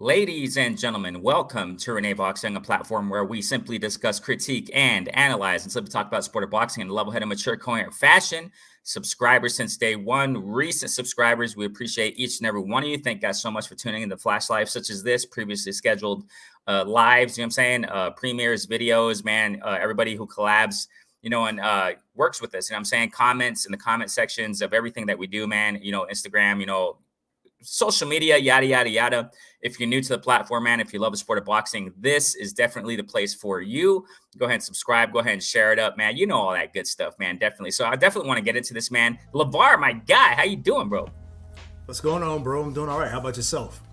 Ladies and gentlemen, welcome to Renee Boxing, a platform where we simply discuss, critique, and analyze and simply talk about sport of boxing in a level-headed, mature, coherent fashion. Subscribers since day one, recent subscribers, we appreciate each and every one of you. Thank you guys so much for tuning in to flash lives such as this, previously scheduled lives, you know what I'm saying, premieres, videos, man, everybody who collabs, and works with us, you know what I'm saying, comments in the comment sections of everything that we do, man, Instagram, social media, yada, yada, yada. If you're new to the platform, man, if you love the sport of boxing, this is definitely the place for you. Go ahead and subscribe. Go ahead and share it up, man. You know all that good stuff, man. Definitely. So I definitely want to get into this, man. LeVar, my guy, how you doing, bro? What's going on, bro? I'm doing all right. How about yourself?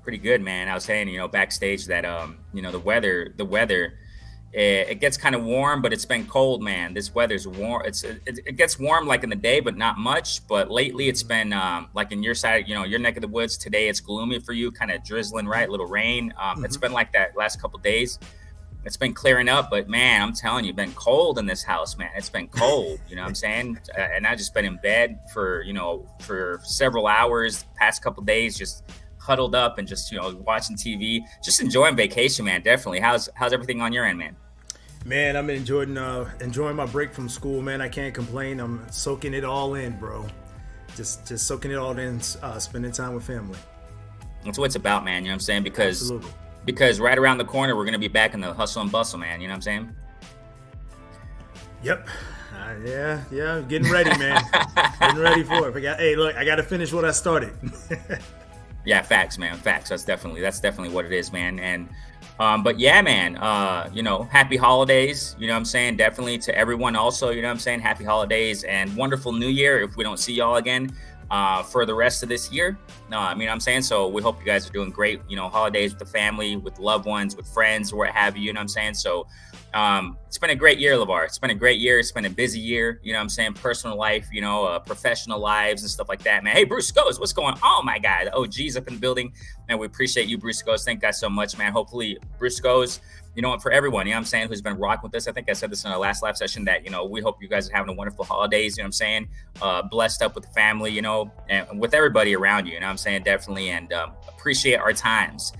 Pretty good, man. I was saying, backstage that, the weather, it gets kind of warm, but it's been cold, man. This weather's warm. It gets warm like in the day, but not much. But lately it's been like in your side, your neck of the woods. Today it's gloomy for you, kind of drizzling, right? Little rain. It's been like that last couple of days. It's been clearing up, but man, I'm telling you, it's been cold in this house, man. It's been cold, you know what I'm saying? And I just been in bed for several hours, past couple of days, just huddled up and just, watching TV, just enjoying vacation, man. Definitely. How's everything on your end, man? Man, I'm enjoying my break from school, man. I can't complain. I'm soaking it all in, bro. Just soaking it all in, spending time with family. That's what it's about, man. You know what I'm saying? Absolutely. Because right around the corner, we're going to be back in the hustle and bustle, man. You know what I'm saying? Yep. Yeah. Getting ready, man. Getting ready for it. I got to finish what I started. Yeah, facts, man. Facts. That's definitely what it is, man. And but yeah, man, happy holidays, you know what I'm saying? Definitely to everyone also, you know what I'm saying? Happy holidays and wonderful new year if we don't see y'all again for the rest of this year. You know what I'm saying? So we hope you guys are doing great, holidays with the family, with loved ones, with friends, or what have you, you know what I'm saying? So it's been a great year, LeVar. It's been a great year. It's been a busy year, you know what I'm saying? Personal life, professional lives and stuff like that, man. Hey, Bruce Goes, what's going on, my guy? The OG's up in the building, and we appreciate you, Bruce Goes. Thank you guys so much, man. Hopefully, Bruce Goes, for everyone, you know what I'm saying, who's been rocking with us. I think I said this in our last live session that, we hope you guys are having a wonderful holidays, you know what I'm saying? Blessed up with the family, and with everybody around you know what I'm saying? Definitely, and appreciate our times.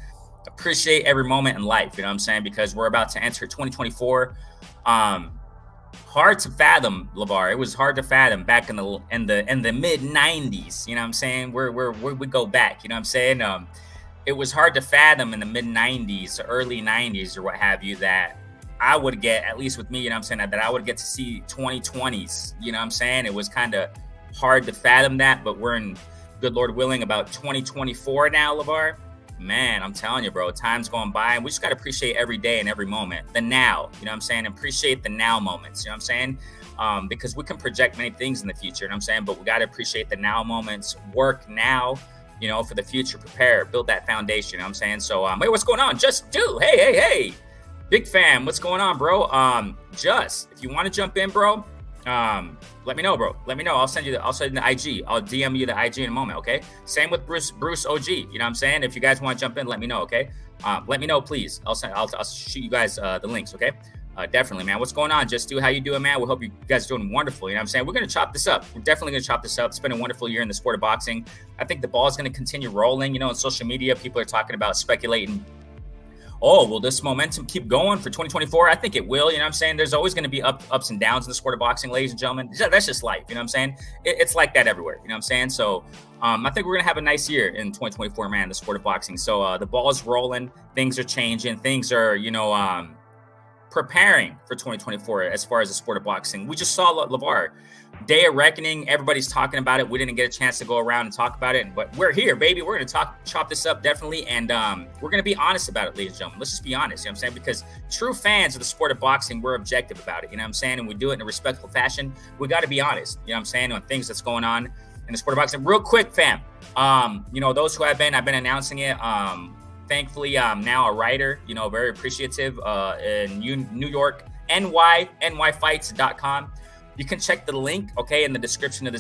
Appreciate every moment in life, you know what I'm saying? Because we're about to enter 2024. Hard to fathom, LeVar. It was hard to fathom back in the mid 90s, you know what I'm saying? Where we go back, you know what I'm saying? It was hard to fathom in the mid 90s, early 90s, or what have you, that I would get, at least with me, you know what I'm saying, that I would get to see 2020s, you know what I'm saying? It was kind of hard to fathom that, but we're in, good Lord willing, about 2024 now, LeVar. Man, I'm telling you, bro, time's going by, and we just got to appreciate every day and every moment. The now, you know what I'm saying? Appreciate the now moments, you know what I'm saying? Because we can project many things in the future, you know what I'm saying? But we got to appreciate the now moments, work now, for the future, prepare, build that foundation, you know what I'm saying? So, hey, what's going on? Just do, hey. Big fam, what's going on, bro? Just, if you want to jump in, bro, let me know, bro. Let me know. I'll send you the IG. I'll DM you the IG in a moment, okay? Same with Bruce OG. You know what I'm saying? If you guys want to jump in, let me know, okay? Let me know, please. I'll shoot you guys the links, okay? Definitely, man. What's going on? Just do how you doing, man. We hope you guys are doing wonderful. You know what I'm saying? We're going to chop this up. We're definitely going to chop this up. It's been a wonderful year in the sport of boxing. I think the ball is going to continue rolling. On social media, people are talking about speculating. Oh, will this momentum keep going for 2024? I think it will. You know what I'm saying? There's always going to be ups and downs in the sport of boxing, ladies and gentlemen. That's just life. You know what I'm saying? It's like that everywhere. You know what I'm saying? So I think we're going to have a nice year in 2024, man, the sport of boxing. So the ball is rolling. Things are changing. Things are, preparing for 2024 as far as the sport of boxing. We just saw LeVar. Day of Reckoning. Everybody's talking about it. We didn't get a chance to go around and talk about it, but we're here, baby. We're going to chop this up definitely, and we're going to be honest about it, ladies and gentlemen. Let's just be honest, you know what I'm saying? Because true fans of the sport of boxing, we're objective about it, you know what I'm saying? And we do it in a respectful fashion. We got to be honest, you know what I'm saying, on things that's going on in the sport of boxing. Real quick, fam. Those who I've been announcing it. Thankfully, I'm now a writer, very appreciative in New York, nyfights.com. You can check the link, okay, in the description of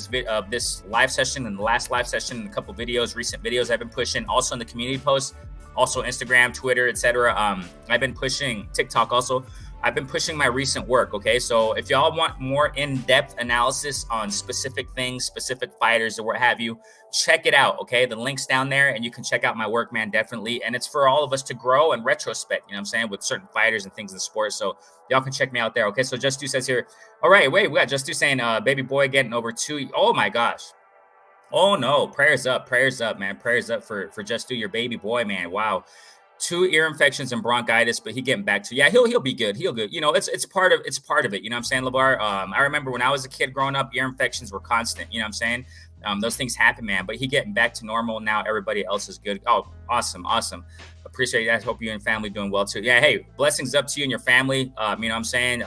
this live session and the last live session and a couple videos, recent videos I've been pushing, also in the community posts, also Instagram, Twitter, etc. I've been pushing TikTok also. I've been pushing my recent work. Okay, so if y'all want more in-depth analysis on specific things, specific fighters, or what have you, check it out. Okay, the link's down there, and you can check out my work, man. Definitely, and it's for all of us to grow and retrospect. You know what I'm saying, with certain fighters and things in the sport. So y'all can check me out there. Okay, so Just Do says here. All right, wait, we got Just Do saying, baby boy getting over 2. Oh my gosh. Oh no, prayers up, man. Prayers up for Just Do, your baby boy, man. Wow. 2 ear infections and bronchitis, but he getting back to, yeah, he'll be good. He'll good. You know, it's part of it. You know what I'm saying, LeVar? I remember when I was a kid growing up, ear infections were constant. You know what I'm saying? Those things happen, man. But he getting back to normal now. Everybody else is good. Oh, awesome. Appreciate that. Hope you and family doing well too. Yeah, hey, blessings up to you and your family. You know what I'm saying?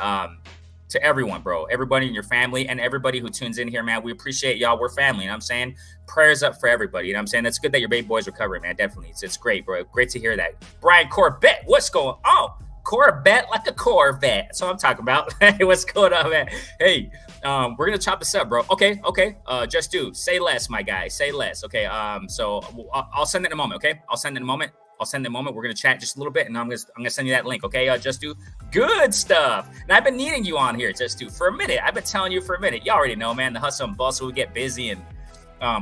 To everyone, bro, everybody in your family and everybody who tunes in here, man. We appreciate y'all. We're family. You know what I'm saying? Prayers up for everybody. You know what I'm saying? That's good that your baby boy's recovering, man. Definitely. It's great, bro. Great to hear that. Brian Corbett, what's going on? Corbett like a Corvette. That's what I'm talking about. Hey, what's going on, man? Hey, we're going to chop this up, bro. Okay. Just Do. Say less, my guy. Say less. Okay. So I'll send it in a moment. Okay. I'll send it in a moment. We're gonna chat just a little bit, and I'm gonna send you that link. Okay, Just Do. Good stuff. And I've been needing you on here, Just Do, for a minute. I've been telling you for a minute. You already know, man. The hustle and bustle, we get busy, and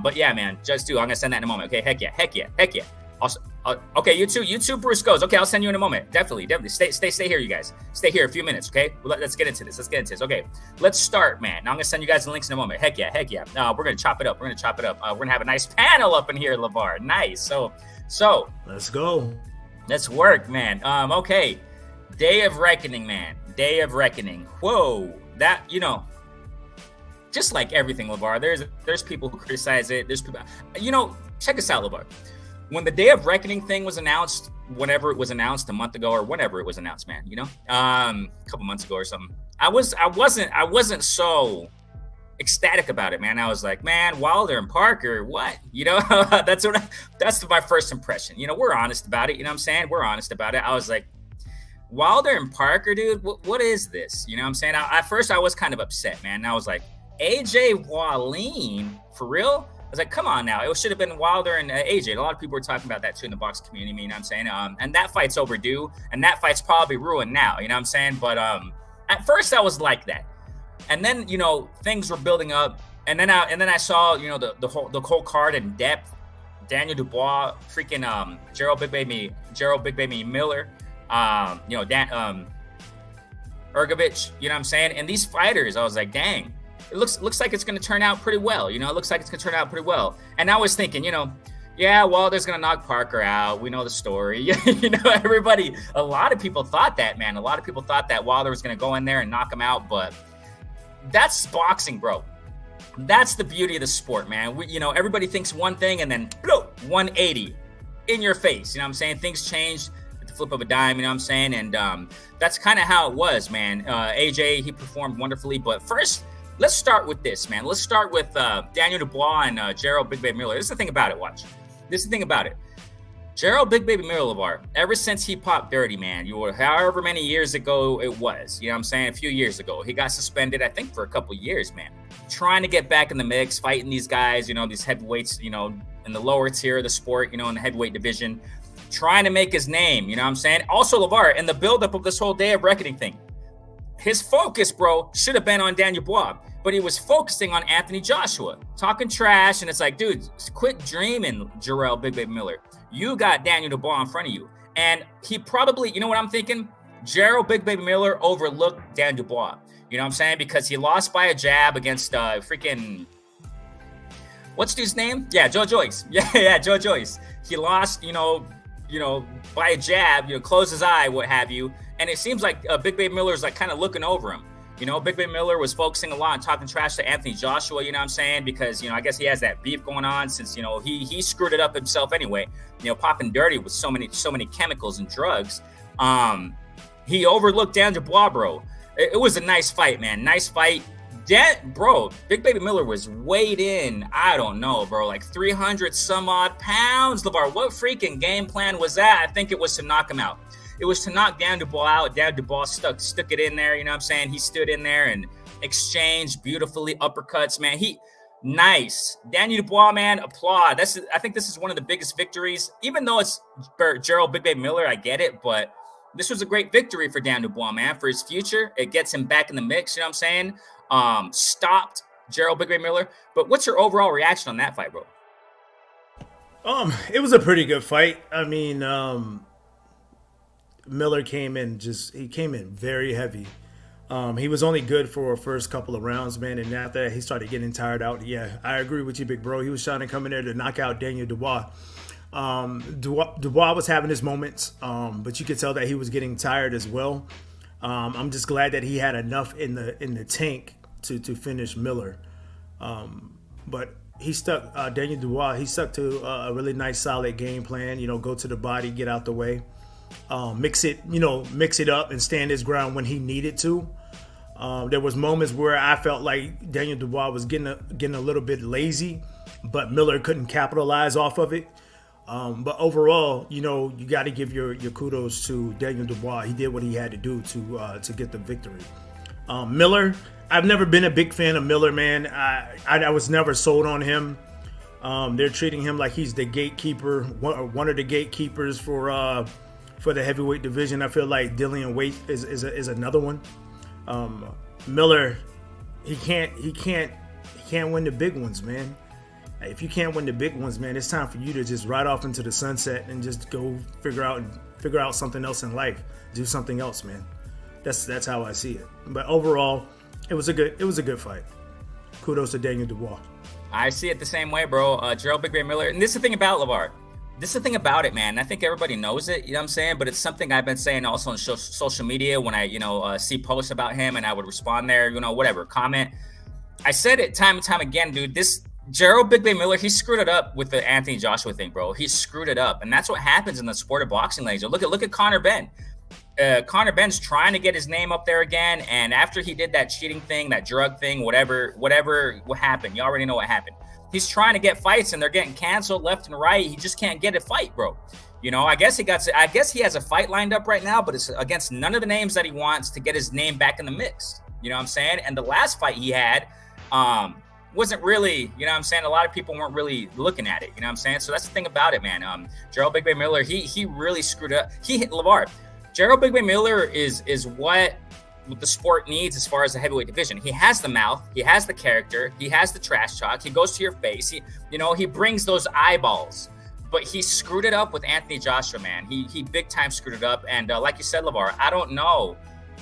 but yeah, man. Just Do. I'm gonna send that in a moment. Okay. Heck yeah. Also, okay, you too, Bruce Goes. Okay, I'll send you in a moment. Definitely. Stay here, you guys. Stay here a few minutes. Okay. Let's get into this. Okay. Let's start, man. Now I'm gonna send you guys the links in a moment. Heck yeah. We're gonna chop it up. We're gonna have a nice panel up in here, LeVar. Nice. So let's go. Let's work, man. Okay. Day of Reckoning, man. Day of Reckoning. Whoa. That, you know, just like everything, LeVar, there's people who criticize it. There's people, you know, check us out, LeVar. When the Day of Reckoning thing was announced, whenever it was announced, a month ago or whenever it was announced, man, you know, a couple months ago or something, I wasn't so ecstatic about it, man. I was like, man, Wilder and Parker, what? You know, that's my first impression. You know, we're honest about it. You know what I'm saying? We're honest about it. I was like, Wilder and Parker, dude, what is this? You know what I'm saying? At first, I was kind of upset, man. And I was like, AJ Wallin, for real? I was like, come on now. It should have been Wilder and AJ. A lot of people were talking about that too in the box community. You know what I'm saying? And that fight's overdue, and that fight's probably ruined now. You know what I'm saying? But at first, I was like that. And then, you know, things were building up, and then I saw, you know, the whole card in depth. Daniel Dubois, freaking Gerald Big Baby Miller, you know, Ergovich, you know what I'm saying? And these fighters, I was like, dang, it looks like it's going to turn out pretty well. You know, it looks like it's going to turn out pretty well. And I was thinking, you know, yeah, Wilder's going to knock Parker out. We know the story. You know, a lot of people thought that, man. A lot of people thought that Wilder was going to go in there and knock him out, but that's boxing, bro. That's the beauty of the sport, man. You know, everybody thinks one thing and then 180 in your face. You know what I'm saying? Things change at the flip of a dime, you know what I'm saying? And that's kind of how it was, man. AJ, he performed wonderfully. But first, let's start with this, man. Let's start with Daniel Dubois and Gerald Big Baby Miller. This is the thing about it, watch. This is the thing about it. Gerald Big Baby Miller, LeVar, ever since he popped dirty, man, however many years ago it was, you know what I'm saying, a few years ago, he got suspended, I think, for a couple years, man. Trying to get back in the mix, fighting these guys, you know, these heavyweights, you know, in the lower tier of the sport, you know, in the heavyweight division, trying to make his name, you know what I'm saying? Also, LeVar, in the buildup of this whole Day of Reckoning thing, his focus, bro, should have been on Daniel Dubois, but he was focusing on Anthony Joshua, talking trash, and it's like, dude, quit dreaming, Gerald Big Baby Miller. You got Daniel Dubois in front of you. And he probably, you know what I'm thinking? Gerald Big Baby Miller overlooked Daniel Dubois. You know what I'm saying? Because he lost by a jab against freaking, what's his name? Yeah, Joe Joyce. Yeah, Joe Joyce. He lost, you know, by a jab, you know, close his eye, what have you. And it seems like Big Baby Miller is like kind of looking over him. You know, Big Baby Miller was focusing a lot on talking trash to Anthony Joshua, you know what I'm saying? Because, you know, I guess he has that beef going on since, you know, he screwed it up himself anyway, you know, popping dirty with so many chemicals and drugs. He overlooked Daniel Dubois, bro. It was a nice fight, man. Nice fight. Bro, Big Baby Miller was weighed in, I don't know, bro, like 300 some odd pounds. LeVar, what freaking game plan was that? I think it was to knock him out. It was to knock Dan Dubois out. Dan Dubois stuck it in there. You know what I'm saying? He stood in there and exchanged beautifully uppercuts, man. Nice. Daniel Dubois, man, applaud. I think this is one of the biggest victories. Even though it's Gerald Big Baby Miller, I get it. But this was a great victory for Dan Dubois, man, for his future. It gets him back in the mix. You know what I'm saying? Stopped Gerald Big Ray Miller. But what's your overall reaction on that fight, bro? It was a pretty good fight. I mean, Miller he came in very heavy. He was only good for the first couple of rounds, man, and after that he started getting tired out. Yeah, I agree with you, big bro. He was trying to come in there to knock out Daniel Dubois. Dubois was having his moments, but you could tell that he was getting tired as well. I'm just glad that he had enough in the tank to finish Miller. But he stuck Daniel Dubois. He stuck to a really nice, solid game plan. You know, go to the body, get out the way, mix it up, and stand his ground when he needed to. There was moments where I felt like Daniel Dubois was getting a little bit lazy, but Miller couldn't capitalize off of it. But overall, you know, you got to give your kudos to Daniel Dubois. He did what he had to do to get the victory. Miller, I've never been a big fan of Miller, man. I was never sold on him. They're treating him like he's the gatekeeper, one of the gatekeepers for the heavyweight division. I feel like Dillian Waitt is another one. Miller, he can't win the big ones, man. If you can't win the big ones, man, it's time for you to just ride off into the sunset and just go figure out something else in life. Do something else, man. That's how I see it. But overall, it was a good fight. Kudos to Daniel Dubois. I see it the same way, bro. Gerald Big Ray Miller, and this is the thing about LeVar. This is the thing about it, man. I think everybody knows it, you know what I'm saying? But it's something I've been saying also on social media when I, see posts about him and I would respond there, whatever, comment. I said it time and time again, dude. This Gerald Big Ray Miller, he screwed it up with the Anthony Joshua thing, bro. He screwed it up. And that's what happens in the sport of boxing, ladies. Look at Conor Benn. Conor Benn's trying to get his name up there again. And after he did that cheating thing, that drug thing, whatever happened, you already know what happened. He's trying to get fights and they're getting canceled left and right. He just can't get a fight, bro. I guess he has a fight lined up right now, but it's against none of the names that he wants to get his name back in the mix. You know what I'm saying? And the last fight he had, wasn't really, you know what I'm saying? A lot of people weren't really looking at it, you know what I'm saying? So that's the thing about it, man. Gerald Big Ray Miller, he really screwed up. He hit LeVar. Gerald Big Ray Miller is what the sport needs as far as the heavyweight division. He has the mouth, he has the character, he has the trash talk, he goes to your face, he brings those eyeballs. But he screwed it up with Anthony Joshua, man. He big time screwed it up. And like you said, LeVar, I don't know.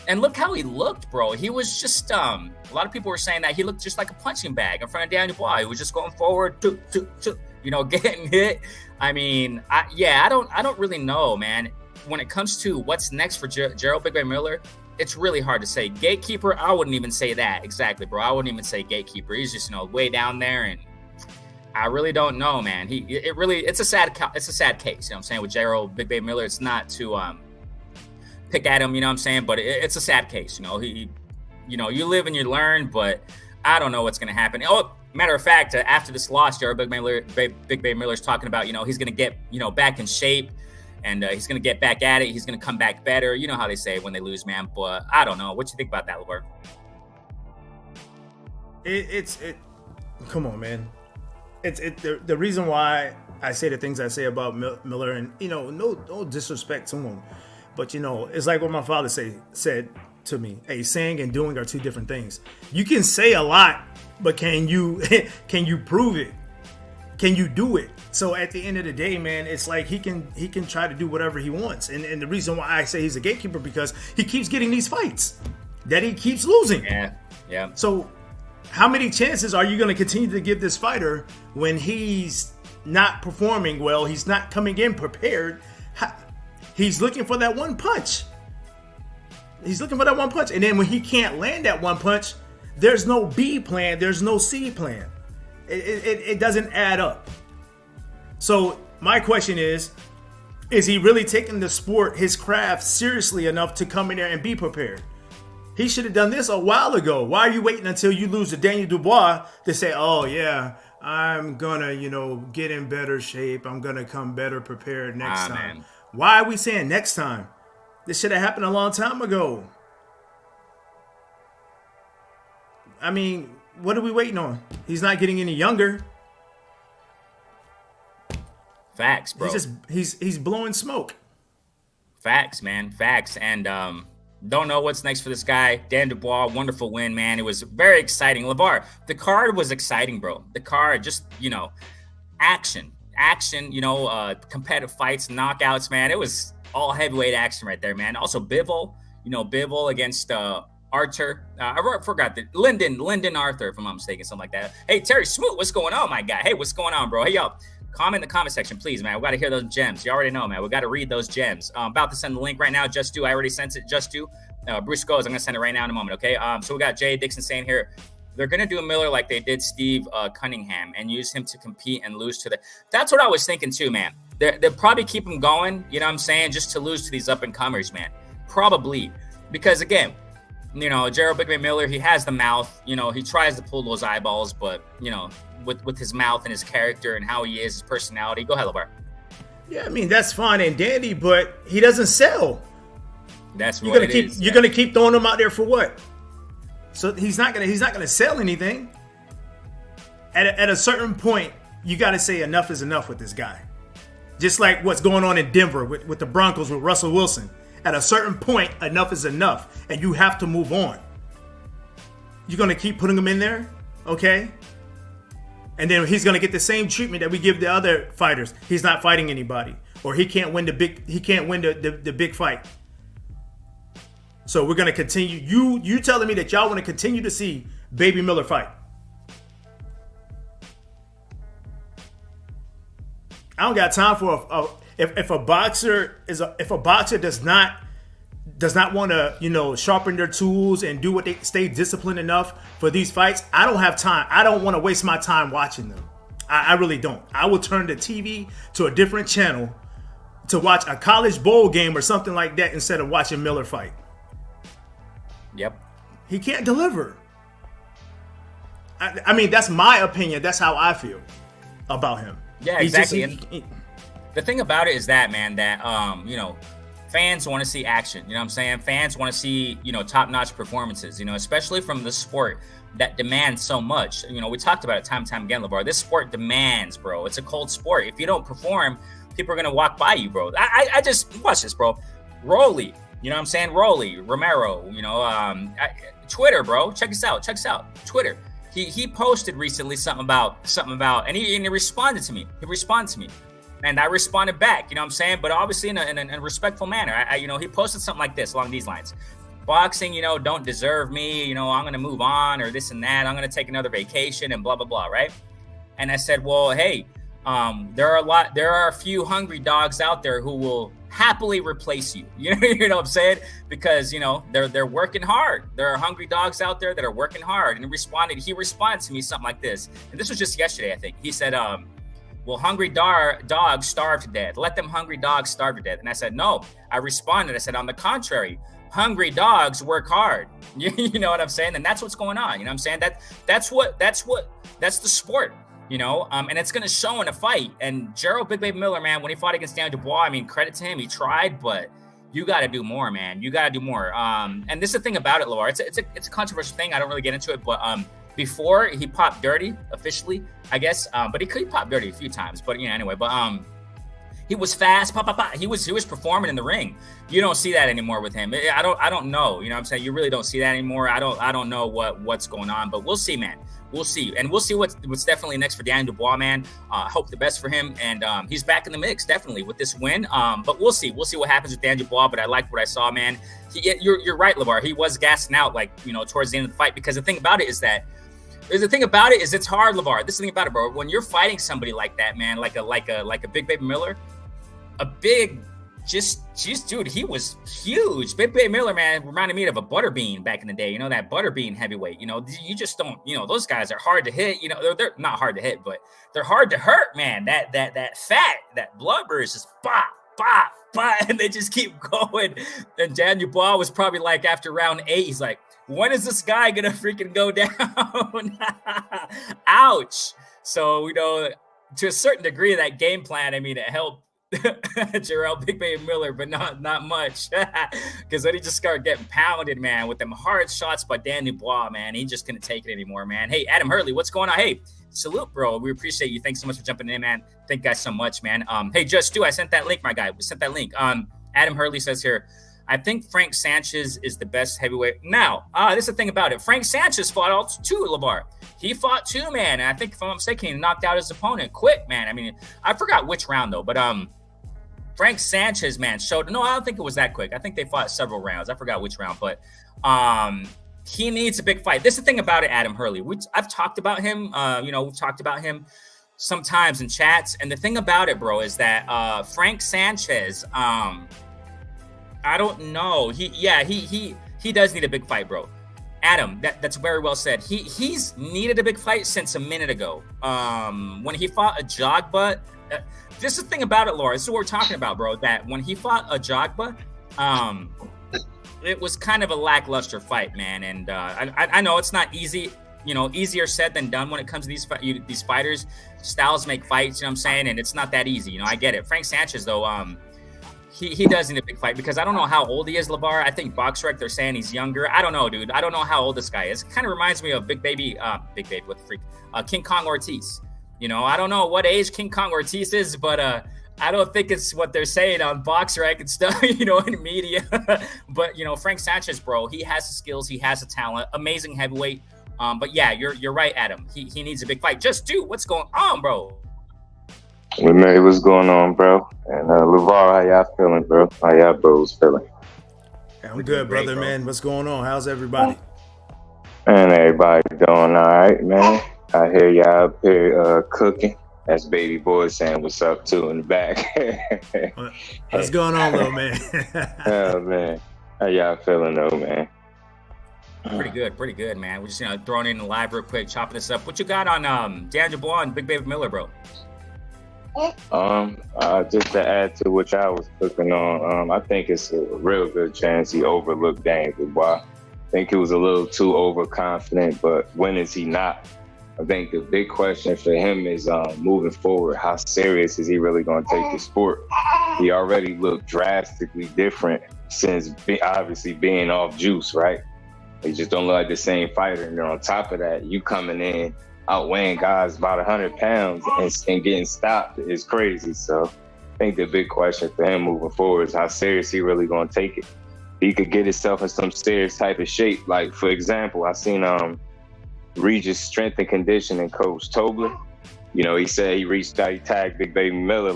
And look how he looked, bro. He was just, a lot of people were saying that he looked just like a punching bag in front of Daniel Dubois. He was just going forward, getting hit. I mean, I don't really know, man. When it comes to what's next for Gerald Big Ray Miller, it's really hard to say. Gatekeeper, I wouldn't even say that exactly, bro. I wouldn't even say gatekeeper. He's just, way down there, and I really don't know, man. It's a sad case, you know what I'm saying, with Gerald Big Ray Miller. It's not to pick at him, you know what I'm saying, but it's a sad case. You live and you learn, but I don't know what's going to happen. Oh, matter of fact, after this loss, Gerald Big Ray Miller's talking about, he's going to get, back in shape, and he's going to get back at it. He's going to come back better. You know how they say when they lose, man. But I don't know. What you think about that, LeVar? Come on, man. The reason why I say the things I say about Miller, and no disrespect to him, but it's like what my father said to me. Hey, saying and doing are two different things. You can say a lot, but can you prove it? Can you do it? So at the end of the day, man, it's like he can try to do whatever he wants. And the reason why I say he's a gatekeeper, because he keeps getting these fights that he keeps losing. Yeah. So how many chances are you going to continue to give this fighter when he's not performing well? He's not coming in prepared. He's looking for that one punch. And then when he can't land that one punch, there's no B plan. There's no C plan. It doesn't add up. So my question is he really taking the sport, his craft, seriously enough to come in there and be prepared? He should have done this a while ago. Why are you waiting until you lose to Daniel Dubois to say, oh yeah, I'm gonna, get in better shape. I'm gonna come better prepared next time. Man. Why are we saying next time? This should have happened a long time ago. I mean, what are we waiting on? He's not getting any younger. Facts, bro. He's blowing smoke. Facts, man. Facts. And don't know what's next for this guy. Dan Dubois, wonderful win, man. It was very exciting. LeVar, the card was exciting, bro. The card, just, action, competitive fights, knockouts, man. It was all heavyweight action right there, man. Also, Bivol, Bivol against Arthur. I forgot that. Lyndon Arthur, if I'm not mistaken, something like that. Hey, Terry Smoot, what's going on, my guy? Hey, what's going on, bro? Hey, yo. Comment in the comment section, please, man. We got to hear those gems. You already know, man. We got to read those gems. I'm about to send the link right now. Just do. I already sent it. Just do. Bruce goes. I'm going to send it right now in a moment, okay? So we got Jay Dixon saying here, they're going to do a Miller like they did Steve Cunningham and use him to compete and lose to the... That's what I was thinking too, man. They'll probably keep him going, you know what I'm saying, just to lose to these up-and-comers, man. Probably. Because, again, Gerald Big Man Miller, he has the mouth. He tries to pull those eyeballs, but, with his mouth and his character and how he is, his personality. Go ahead, LeVar. Yeah, I mean, that's fine and dandy, but he doesn't sell. That's what it is. You're gonna keep throwing him out there for what? So he's not gonna sell anything. At a certain point, you got to say enough is enough with this guy. Just like what's going on in Denver with the Broncos with Russell Wilson. At a certain point, enough is enough, and you have to move on. You're gonna keep putting him in there, okay? And then he's gonna get the same treatment that we give the other fighters. He's not fighting anybody, or he can't win the big fight. So we're gonna continue. You telling me that y'all want to continue to see Baby Miller fight? I don't got time for if a boxer does not want to sharpen their tools and do what they stay disciplined enough for these fights. I don't have time. I don't want to waste my time watching them. I really don't. I will turn the TV to a different channel to watch a college bowl game or something like that instead of watching Miller fight. Yep. He can't deliver. I mean, that's my opinion. That's how I feel about him. Yeah, exactly. The thing about it is that, man, that fans want to see action. You know what I'm saying? Fans want to see, top-notch performances, especially from the sport that demands so much. We talked about it time and time again, LeVar. This sport demands, bro. It's a cold sport. If you don't perform, people are going to walk by you, bro. I just, watch this, bro. Rolly, you know what I'm saying? Rolly, Romero, Twitter, bro. Check us out. Twitter. He posted recently something about, and he responded to me. And I responded back, you know what I'm saying? But obviously in a respectful manner. He posted something like this along these lines. Boxing, don't deserve me. I'm going to move on or this and that. I'm going to take another vacation and blah, blah, blah, right? And I said, well, hey, there are a few hungry dogs out there who will happily replace you. You know what I'm saying? Because, they're working hard. There are hungry dogs out there that are working hard. And he responded to me something like this. And this was just yesterday, I think. He said, well, hungry dogs starve to death. Let them hungry dogs starve to death. And I said, no. I responded. I said, on the contrary, hungry dogs work hard. You know what I'm saying? And that's what's going on. You know what I'm saying? That's the sport. And it's going to show in a fight. And Gerald Big Baby Miller, man, when he fought against Dan Dubois, I mean, credit to him. He tried, but you got to do more, man. You got to do more. And this is the thing about it, LeVar. It's a controversial thing. I don't really get into it, but before he popped dirty officially, I guess, but he could pop dirty a few times. But anyway, but he was fast, pop, pop, pop. He was performing in the ring. You don't see that anymore with him. I don't know. You know what I'm saying? You really don't see that anymore. I don't know what's going on, but we'll see, man. We'll see. And we'll see what's definitely next for Dan Dubois, man. Hope the best for him. And he's back in the mix, definitely, with this win. But we'll see. We'll see what happens with Dan Dubois. But I liked what I saw, man. You're right, LeVar. He was gassing out, towards the end of the fight. Because the thing about it is it's hard, LeVar. This is the thing about it, bro. When you're fighting somebody like that, man, like a Big Baby Miller, dude, he was huge. Big Baby Miller, man, reminded me of a Butterbean back in the day. That Butterbean heavyweight. You just don't. Those guys are hard to hit. They're not hard to hit, but they're hard to hurt, man. That fat, that blubber is just pop, pop, pop, and they just keep going. And Dan Dubois was probably like after round 8, he's like, when is this guy gonna freaking go down? Ouch. So, to a certain degree, that game plan, I mean, it helped Gerald Big Baby Miller, but not much. Because then he just started getting pounded, man, with them hard shots by Dan Dubois, man. He just couldn't take it anymore, man. Hey, Adam Hurley, what's going on? Hey, salute, bro. We appreciate you. Thanks so much for jumping in, man. Thank you guys so much, man. Hey, Just Do, I sent that link, my guy. We sent that link. Adam Hurley says here, I think Frank Sanchez is the best heavyweight. Now, this is the thing about it. Frank Sanchez fought all too, LeVar. He fought too, man. And I think, if I'm not mistaken, he knocked out his opponent quick, man. I mean, I forgot which round, though. But Frank Sanchez, man, showed. No, I don't think it was that quick. I think they fought several rounds. I forgot which round. But he needs a big fight. This is the thing about it, Adam Hurley. I've talked about him. We've talked about him sometimes in chats. And the thing about it, bro, is that Frank Sanchez, I don't know. He does need a big fight, bro. Adam, that's very well said. He's needed a big fight since a minute ago. When he fought a Jogba, this is the thing about it, Laura. This is what we're talking about, bro. That when he fought a Jogba, it was kind of a lackluster fight, man. And I know it's not easy. Easier said than done when it comes to these fighters. Styles make fights, you know what I'm saying? And it's not that easy. I get it. Frank Sanchez, though, he does need a big fight because I don't know how old he is, LeVar. I think BoxRec, they're saying he's younger. I don't know, dude. I don't know how old this guy is. It kind of reminds me of Big Baby, what the freak? King Kong Ortiz. I don't know what age King Kong Ortiz is, but I don't think it's what they're saying on BoxRec and stuff, in media. But, Frank Sanchez, bro, he has the skills. He has the talent. Amazing heavyweight. But yeah, you're right, Adam. He needs a big fight. Just dude, what's going on, bro? Hey, man, what's going on, bro? And LeVar, how y'all feeling, bro? How y'all bros feeling? Yeah, I'm good, brother, bro. Man. What's going on? How's everybody? And everybody doing all right, man. I hear y'all up here cooking. That's Baby Boy saying what's up, too, in the back. What's going on, little man? Oh, man. How y'all feeling, though, man? Pretty good, man. We're just throwing in the live real quick, chopping this up. What you got on Dan Dubois and Big Baby Miller, bro? Just to add to what I was cooking on, I think it's a real good chance he overlooked Dan Dubois. I think he was a little too overconfident, but when is he not? I think the big question for him is moving forward, how serious is he really going to take the sport? He already looked drastically different since obviously being off juice, right? He just don't look like the same fighter. And then on top of that, you coming in outweighing guys about 100 pounds and getting stopped is crazy. So I think the big question for him moving forward is how serious he really going to take it. He could get himself in some serious type of shape. Like, for example, I seen Regis strength and conditioning coach Tobler. He said he reached out, he tagged Big Baby Miller,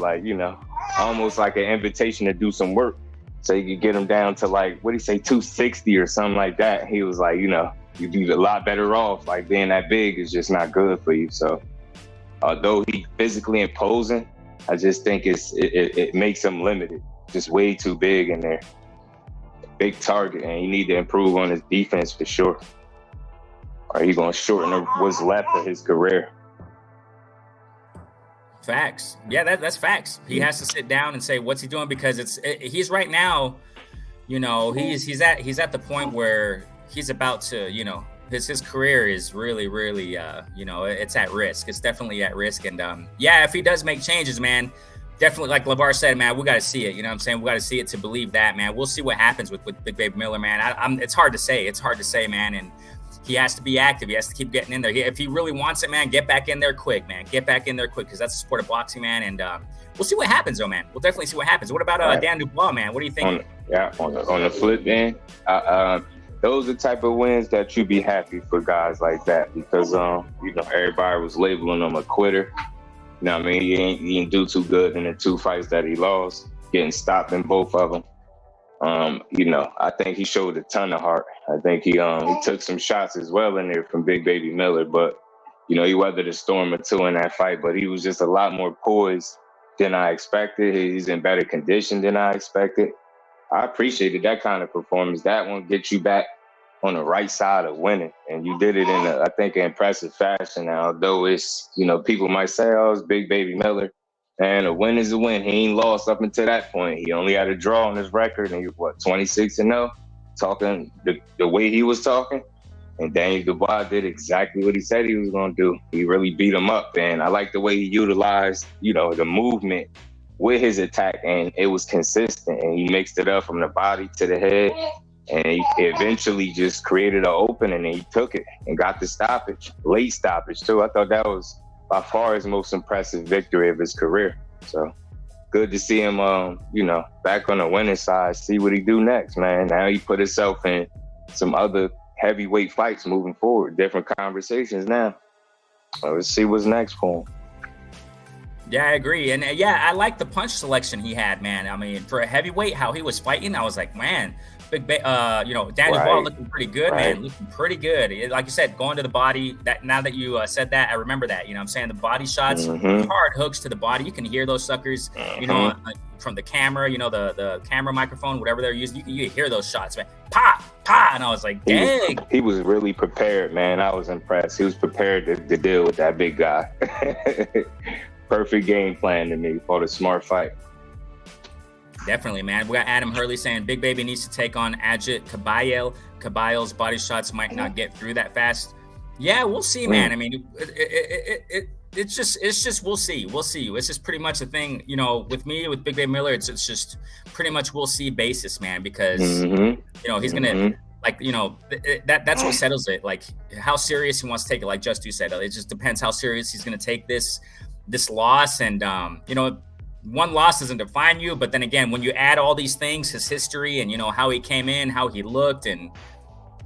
almost like an invitation to do some work. So he could get him down to 260 or something like that. He was like, you'd be a lot better off. Like, being that big is just not good for you. So although he's physically imposing, I just think it makes him limited. Just way too big in there. Big target, and he need to improve on his defense for sure. Or he's going to shorten what's left of his career. Facts. Yeah, that's facts. He has to sit down and say what's he doing, because he's right now, he's at the point where he's about to, his career is really, really, it's at risk. It's definitely at risk. And if he does make changes, man, definitely, like LeVar said, man, we got to see it. You know what I'm saying? We got to see it to believe that, man. We'll see what happens with Big Baby Miller, man. It's hard to say. It's hard to say, man. And he has to be active. He has to keep getting in there. If he really wants it, man, get back in there quick, man. Get back in there quick, because that's the sport of boxing, man. And we'll see what happens, though, man. We'll definitely see what happens. What about Dan Dubois, man? What do you think? On the flip, man, those are the type of wins that you be happy for guys like that, because everybody was labeling him a quitter. You know what I mean? He didn't do too good in the two fights that he lost, getting stopped in both of them. I think he showed a ton of heart. I think he took some shots as well in there from Big Baby Miller, but he weathered a storm or two in that fight. But he was just a lot more poised than I expected. He's in better condition than I expected. I appreciated that kind of performance. That one gets you back on the right side of winning, and you did it in I think an impressive fashion. Now, although it's people might say, "Oh, it's Big Baby Miller." And a win is a win. He ain't lost up until that point. He only had a draw on his record, and he was 26-0, talking the way he was talking. And Daniel Dubois did exactly what he said he was going to do. He really beat him up, and I like the way he utilized, the movement with his attack, and it was consistent. And he mixed it up from the body to the head, and he eventually just created an opening, and he took it and got the stoppage, late stoppage too. I thought that was by far his most impressive victory of his career. So good to see him, back on the winning side. See what he do next, man. Now he put himself in some other heavyweight fights moving forward, different conversations now. Let's see what's next for him. Yeah, I agree. And I like the punch selection he had, man. I mean, for a heavyweight, how he was fighting, I was like, man, Daniel Dubois looking pretty good, man. Looking pretty good. Like you said, going to the body. That now that you said that, I remember that. You know what I'm saying? The body shots, hard hooks to the body. You can hear those suckers, from the camera, the camera microphone, whatever they're using. You hear those shots, man. Pop, pop. And I was like, dang. He was really prepared, man. I was impressed. He was prepared to deal with that big guy. Perfect game plan to me for the smart fight. Definitely, man. We got Adam Hurley saying Big Baby needs to take on Ajit Caballo. Caballo's body shots might not get through that fast. Yeah, we'll see, man. I mean, it's just we'll see. It's just pretty much the thing, with me, with Big Baby Miller. It's just pretty much we'll see basis, man, because he's gonna that's what settles it. Like how serious he wants to take it. Like Just said, it just depends how serious he's gonna take this loss, and one loss doesn't define you, but then again, when you add all these things, his history and how he came in, how he looked, and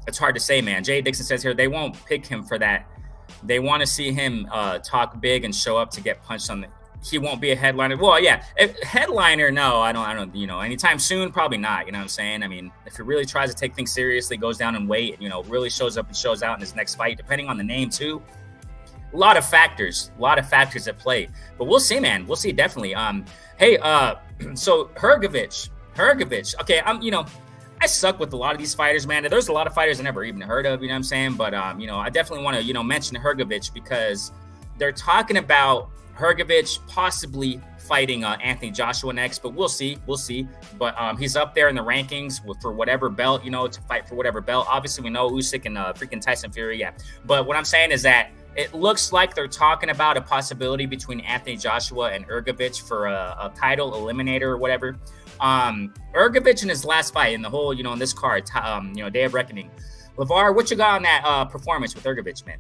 it's hard to say, man. Jay Dixon says here they won't pick him for that. They want to see him talk big and show up to get punched on the. He won't be a headliner. Well, yeah, headliner. No, I don't. Anytime soon, probably not. You know what I'm saying? I mean, if he really tries to take things seriously, goes down in weight, really shows up and shows out in his next fight, depending on the name too. A lot of factors at play, but we'll see, man. We'll see, definitely. So Hrgović. Okay, I suck with a lot of these fighters, man. There's a lot of fighters I never even heard of, you know what I'm saying? But I definitely want to, mention Hrgović because they're talking about Hrgović possibly fighting Anthony Joshua next, but we'll see. But he's up there in the rankings for whatever belt, to fight for whatever belt. Obviously, we know Usyk and freaking Tyson Fury, yeah. But what I'm saying is that it looks like they're talking about a possibility between Anthony Joshua and Hrgović for a title eliminator or whatever. Hrgović in his last fight in the whole, in this card, Day of Reckoning. LeVar, what you got on that performance with Hrgović, man?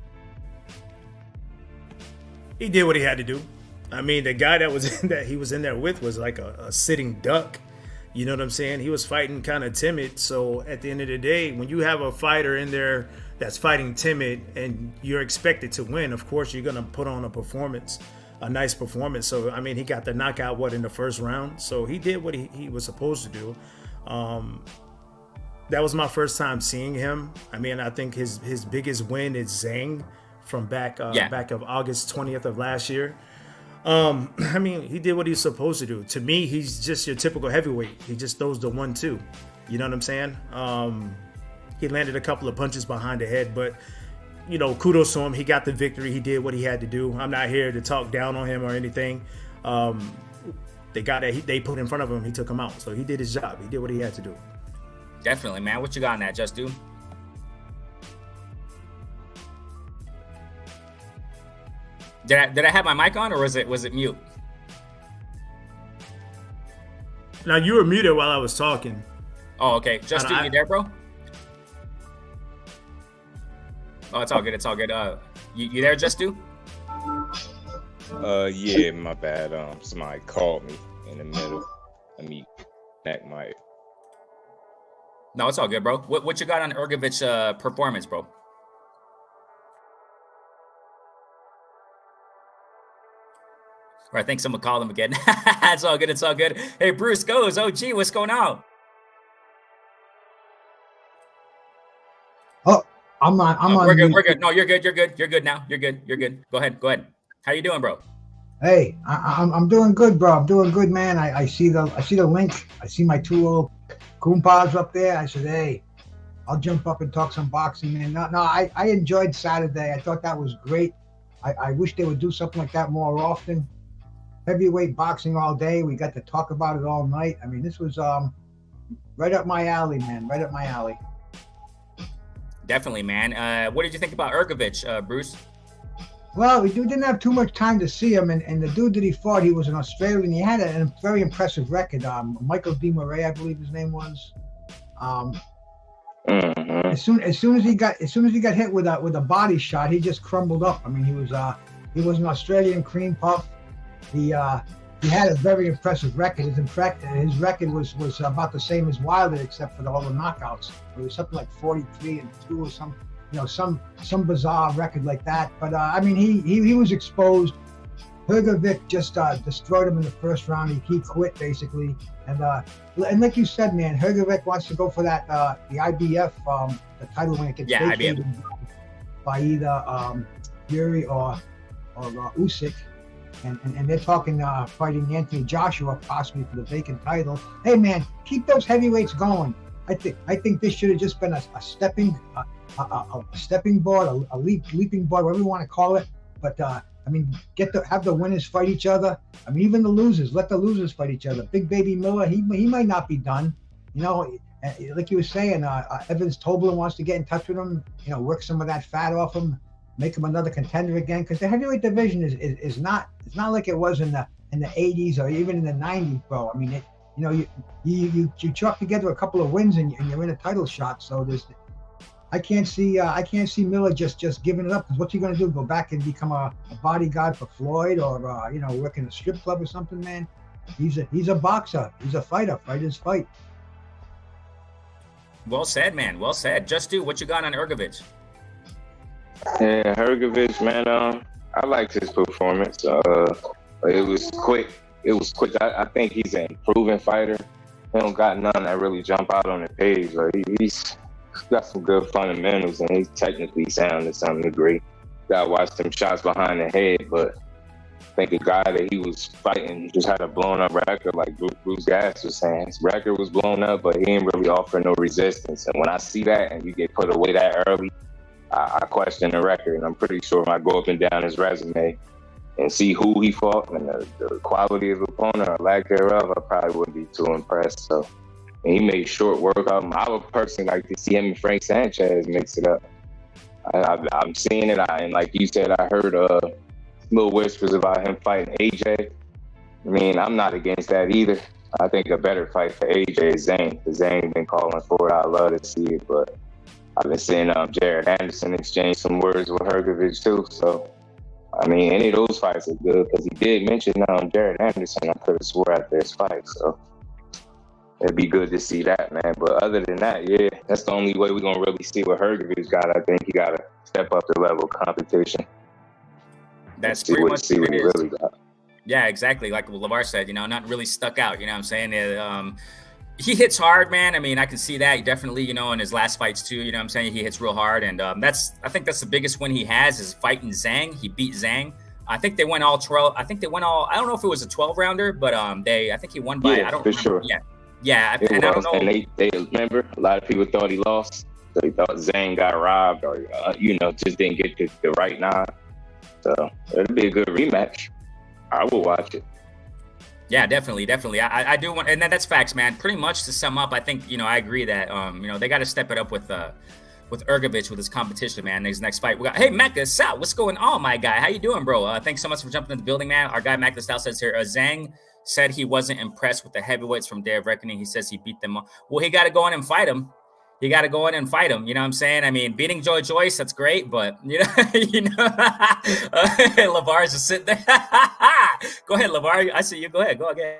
He did what he had to do. I mean, the guy that he was in there with was like a sitting duck. You know what I'm saying? He was fighting kind of timid. So at the end of the day, when you have a fighter in there that's fighting timid and you're expected to win, of course you're going to put on a nice performance. So, I mean, he got the knockout, in the first round. So he did what he was supposed to do. That was my first time seeing him. I mean, I think his biggest win is Zhang from back of August 20th of last year. I mean, he did what he's supposed to do. To me, he's just your typical heavyweight. He just throws the 1-2. You know what I'm saying? He landed a couple of punches behind the head, but kudos to him. He got the victory. He did what he had to do. I'm not here to talk down on him or anything. They put in front of him. He took him out. So he did his job. He did what he had to do. Definitely, man. What you got on that, Just Do? Did I have my mic on or was it mute? Now you were muted while I was talking. Oh, okay. Just Do, you there, bro? Oh, it's all good. You there, Just Do? Yeah, my bad. Somebody called me in the middle. Let me connect my. No, it's all good, bro. What you got on Hrgović performance, bro? Or I think someone called him again. It's all good. Hey, Bruce goes. OG, what's going on? Oh, I'm on. We're good. No, you're good. You're good now. You're good. Go ahead. How you doing, bro? Hey, I'm doing good, bro. I'm doing good, man. I see the link. I see my two little Goombas up there. I said, hey, I'll jump up and talk some boxing, man. No, I enjoyed Saturday. I thought that was great. I wish they would do something like that more often. Heavyweight boxing all day. We got to talk about it all night. I mean, this was right up my alley, man. Right up my alley. Definitely, man. What did you think about Hrgović, Bruce? Well, we didn't have too much time to see him, and the dude that he fought, he was an Australian. He had a very impressive record. Michael De Moray, I believe his name was. As soon as he got hit with a body shot, he just crumbled up. I mean, he was an Australian cream puff. He he had a very impressive record. His record was about the same as Wilder, except for all the knockouts. It was something like 43-2 or some, some bizarre record like that. But I mean, he was exposed. Hrgovic just destroyed him in the first round. He quit basically, and like you said, man, Hrgovic wants to go for that the IBF the title when it gets vacated by either Fury or Usyk, and they're talking fighting Anthony Joshua possibly for the vacant title. Hey man, keep those heavyweights going. I think this should have just been a stepping board, a leaping board, whatever you want to call it. But I mean, have the winners fight each other. I mean, even the losers, let the losers fight each other. Big Baby Miller, he might not be done. Like you were saying, Evans Tobler wants to get in touch with him. Work some of that fat off him, make him another contender again. Because the heavyweight division is not like it was in the 80s or even in the 90s, bro. I mean, you chalk together a couple of wins and you're in a title shot. So I can't see Miller just giving it up. Because what's he going to do? Go back and become a bodyguard for Floyd, or work in a strip club or something? Man, he's a boxer. He's a fighter. Fighters fight. Well said, man. Well said. Just do what you got on Hrgovic. Yeah, Hrgovic, man. I liked his performance. It was quick. I think he's an improving fighter. He don't got none that really jump out on the page. He's got some good fundamentals, and he's technically sound to some degree. Got to watch them shots behind the head, but I think the guy that he was fighting just had a blown up record, like Bruce Gas was saying. His record was blown up, but he didn't really offer no resistance. And when I see that and you get put away that early, I question the record. And I'm pretty sure when I go up and down his resume and see who he fought and the quality of the opponent or lack thereof, I probably wouldn't be too impressed. So, and he made short work of him. I would personally like to see him and Frank Sanchez mix it up. I'm seeing it, and like you said, I heard little whispers about him fighting AJ. I mean, I'm not against that either. I think a better fight for AJ is Zane, because Zane been calling for it. I'd love to see it, but I've been seeing Jared Anderson exchange some words with Hrgovic too. So, I mean, any of those fights are good, because he did mention Jared Anderson. I could have swore after his fight, so it'd be good to see that, man. But other than that, yeah, that's the only way we're going to really see what Hrgovic got. I think he got to step up the level of competition. That's pretty much what he really got. Yeah, exactly. Like LeVar said, not really stuck out. You know what I'm saying? He hits hard, man. I mean, I can see that. He definitely, in his last fights too, you know what I'm saying? He hits real hard. And I think that's the biggest win he has is fighting Zhang. He beat Zhang. I think they went all 12. I don't know if it was a 12-rounder, but I think he won by, I don't remember. Sure. Yeah. And I don't know. And they remember, a lot of people thought he lost. So they thought Zhang got robbed or, just didn't get the right nod. So it'll be a good rematch. I will watch it. Yeah, definitely. I do want, and that's facts, man. Pretty much to sum up, I think, I agree that, they got to step it up with Hrgovic with his competition, man. His next fight. We got, hey, Mac Sal, what's going on, my guy? How you doing, bro? Thanks so much for jumping in the building, man. Our guy, Mac Sal, says here, Zhang said he wasn't impressed with the heavyweights from Day of Reckoning. He says he beat them all. Well, he got to go in and fight him. You got to go in and fight him. You know what I'm saying? I mean, beating Joy Joyce, that's great, but LeVar's just sitting there. Go ahead, LeVar. I see you. Go ahead. Go again.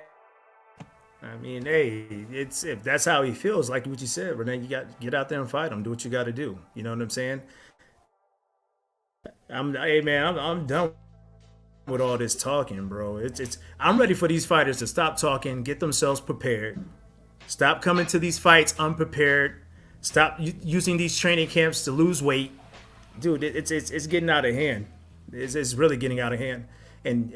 I mean, hey, if that's how he feels, like what you said, Renee, you got to get out there and fight him. Do what you got to do. You know what I'm saying? I'm done with all this talking, bro. I'm ready for these fighters to stop talking, get themselves prepared, stop coming to these fights unprepared. Stop using these training camps to lose weight, dude. It's getting out of hand. It's really getting out of hand, and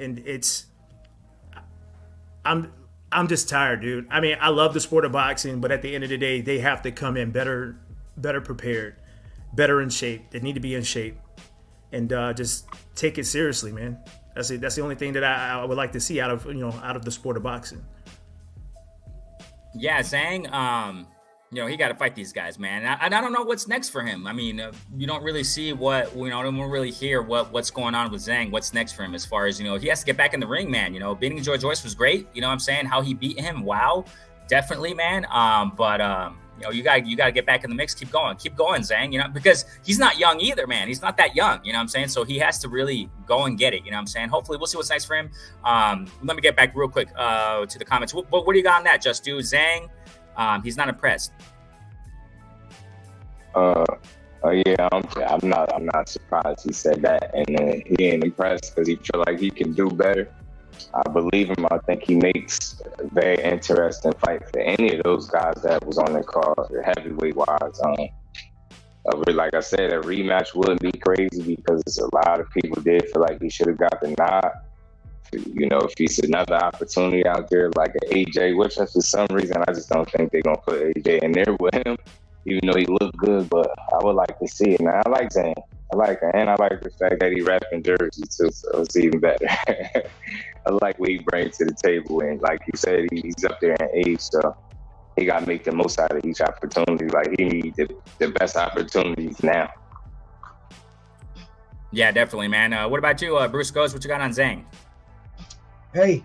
I'm just tired, dude. I mean, I love the sport of boxing, but at the end of the day, they have to come in better prepared, better in shape. They need to be in shape, and just take it seriously, man. That's the only thing that I would like to see out of the sport of boxing. Yeah, Zhang. He got to fight these guys, man. I don't know what's next for him. I mean, you don't really see don't really hear what's going on with Zhang. What's next for him as far as, he has to get back in the ring, man. Beating Joy Joyce was great. You know what I'm saying? How he beat him. Wow. Definitely, man. But You know, you gotta get back in the mix. Keep going, Zhang. You know, because he's not young either, man. He's not that young. You know what I'm saying? So he has to really go and get it. You know what I'm saying? Hopefully, we'll see what's next for him. Let me get back real quick to the comments. What do you got on that, Just Do? Zhang, he's not impressed. Yeah, I'm not surprised he said that, and he ain't impressed because he feel like he can do better. I believe him. I think he makes a very interesting fight for any of those guys that was on the card, heavyweight wise. Like I said, a rematch wouldn't be crazy because a lot of people did feel like he should have got the nod. You know, if he's another opportunity out there like an AJ, which for some reason I just don't think they're gonna put AJ in there with him, even though he looked good. But I would like to see it. Now I like Zane. I like it, and I like the fact that he repping Jersey too, so it's even better. I like what he brings to the table, and like you said, he's up there in age, so he got to make the most out of each opportunity. Like he needs the best opportunities now. Yeah, definitely, man. What about you, Bruce Goes? What you got on Zhang? Hey,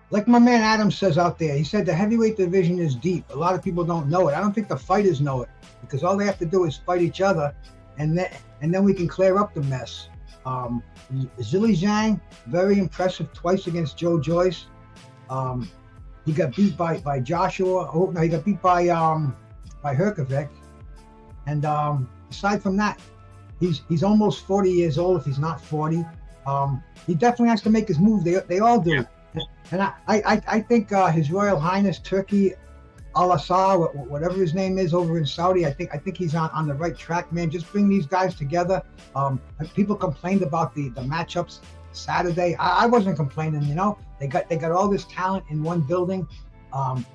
like my man Adam says out there, he said the heavyweight division is deep. A lot of people don't know it. I don't think the fighters know it because all they have to do is fight each other, and then we can clear up the mess. Zhilei Zhang, very impressive twice against Joe Joyce. He got beat by Joshua. Oh no, he got beat by Herkovec. And aside from that, he's almost 40 years old if he's not 40. He definitely has to make his move. They all do. Yeah. And I think His Royal Highness Turki Al-Assad, whatever his name is, over in Saudi, I think he's on the right track, man. Just bring these guys together. People complained about the matchups Saturday. I wasn't complaining, you know. They got all this talent in one building.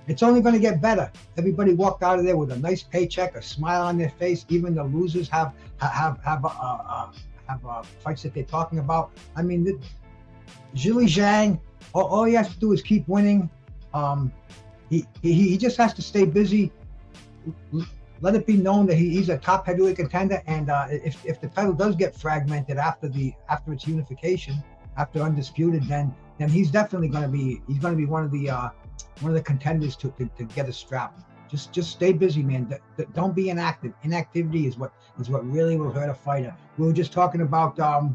It's only going to get better. Everybody walked out of there with a nice paycheck, a smile on their face. Even the losers have fights that they're talking about. I mean, Zhilei Zhang, all he has to do is keep winning. He just has to stay busy. Let it be known that he's a top heavyweight contender. And if the title does get fragmented after its unification, after Undisputed, then he's definitely going to be one of the contenders to get a strap. Just stay busy, man. Don't be inactive. Inactivity is what really will hurt a fighter. We were just talking about the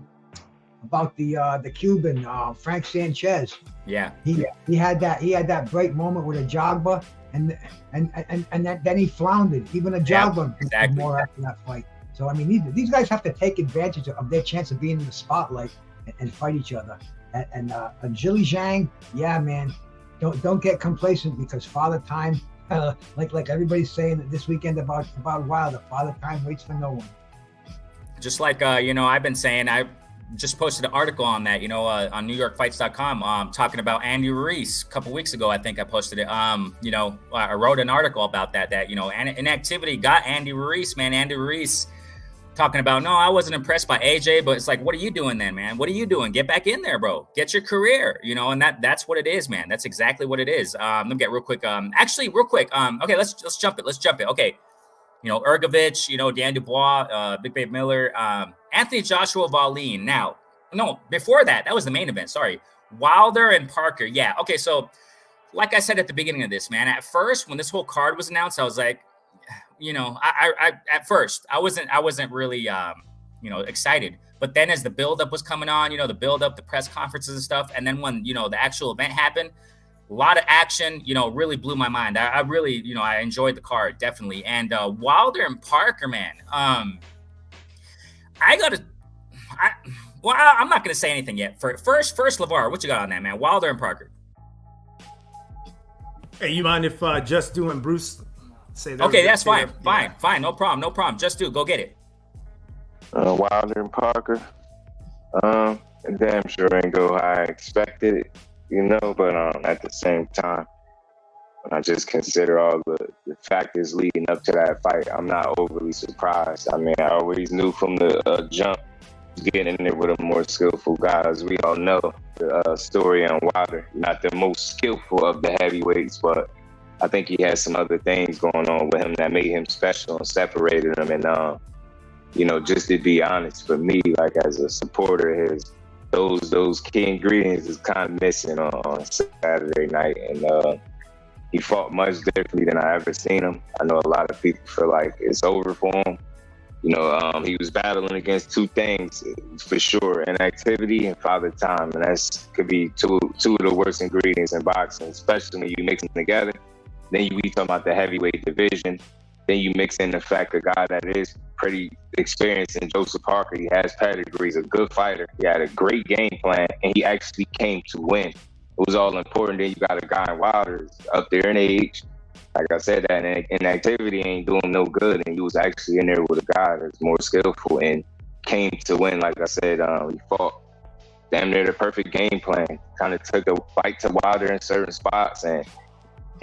Cuban Frank Sanchez. Yeah. He had that great moment with a Jogba, and then he floundered. Even a Jogba exactly. more after that fight. So I mean, these guys have to take advantage of their chance of being in the spotlight and fight each other. And Zhilei Zhang, yeah, man, don't get complacent because Father Time, like everybody's saying this weekend about Wilder, Father Time waits for no one. Just like I've been saying, I just posted an article on that, on NewYorkFights.com, talking about Andy Ruiz a couple weeks ago. I think I posted it. I wrote an article about that inactivity got Andy Ruiz, man. Andy Ruiz talking about, no, I wasn't impressed by AJ, but it's like, what are you doing then, man? What are you doing? Get back in there, bro. Get your career, and that's what it is, man. That's exactly what it is. Let me get real quick. Okay, let's jump it. Okay. Ergovich, Dan Dubois, Big Babe Miller, Anthony Joshua Valine. Now, no, before that was the main event. Sorry. Wilder and Parker. Yeah. Okay. So like I said at the beginning of this, man, at first, when this whole card was announced, I was like, at first I wasn't really, excited. But then as the buildup was coming on, the buildup, the press conferences and stuff. And then when, the actual event happened, a lot of action, really blew my mind. I really, I enjoyed the card, definitely. And Wilder and Parker, man, I'm not going to say anything yet. First, LeVar, what you got on that, man? Wilder and Parker. Hey, you mind if Just Do and Bruce say that? Okay, that's fine. Fine. No problem. Just Do, go get it. Wilder and Parker. Damn sure ain't go how I expected, but at the same time, when I just consider all the factors leading up to that fight, I'm not overly surprised. I mean, I always knew from the jump, getting in there with a more skillful guy. As we all know, the story on Wilder, not the most skillful of the heavyweights, but I think he has some other things going on with him that made him special and separated him. And, just to be honest, for me, like as a supporter, those key ingredients is kind of missing on Saturday night. And He fought much differently than I ever seen him. I know a lot of people feel like it's over for him. He was battling against two things for sure: inactivity and father time, and that's could be two of the worst ingredients in boxing, especially when you mix them together. Then you be talking about the heavyweight division. Then you mix in the fact a guy that is pretty experienced in Joseph Parker. He has pedigree. He's a good fighter. He had a great game plan, and he actually came to win. It was all important. Then you got a guy in Wilder up there in age. Like I said, that inactivity ain't doing no good, and he was actually in there with a guy that's more skillful and came to win. Like I said, he fought damn near the perfect game plan. Kind of took a fight to Wilder in certain spots, and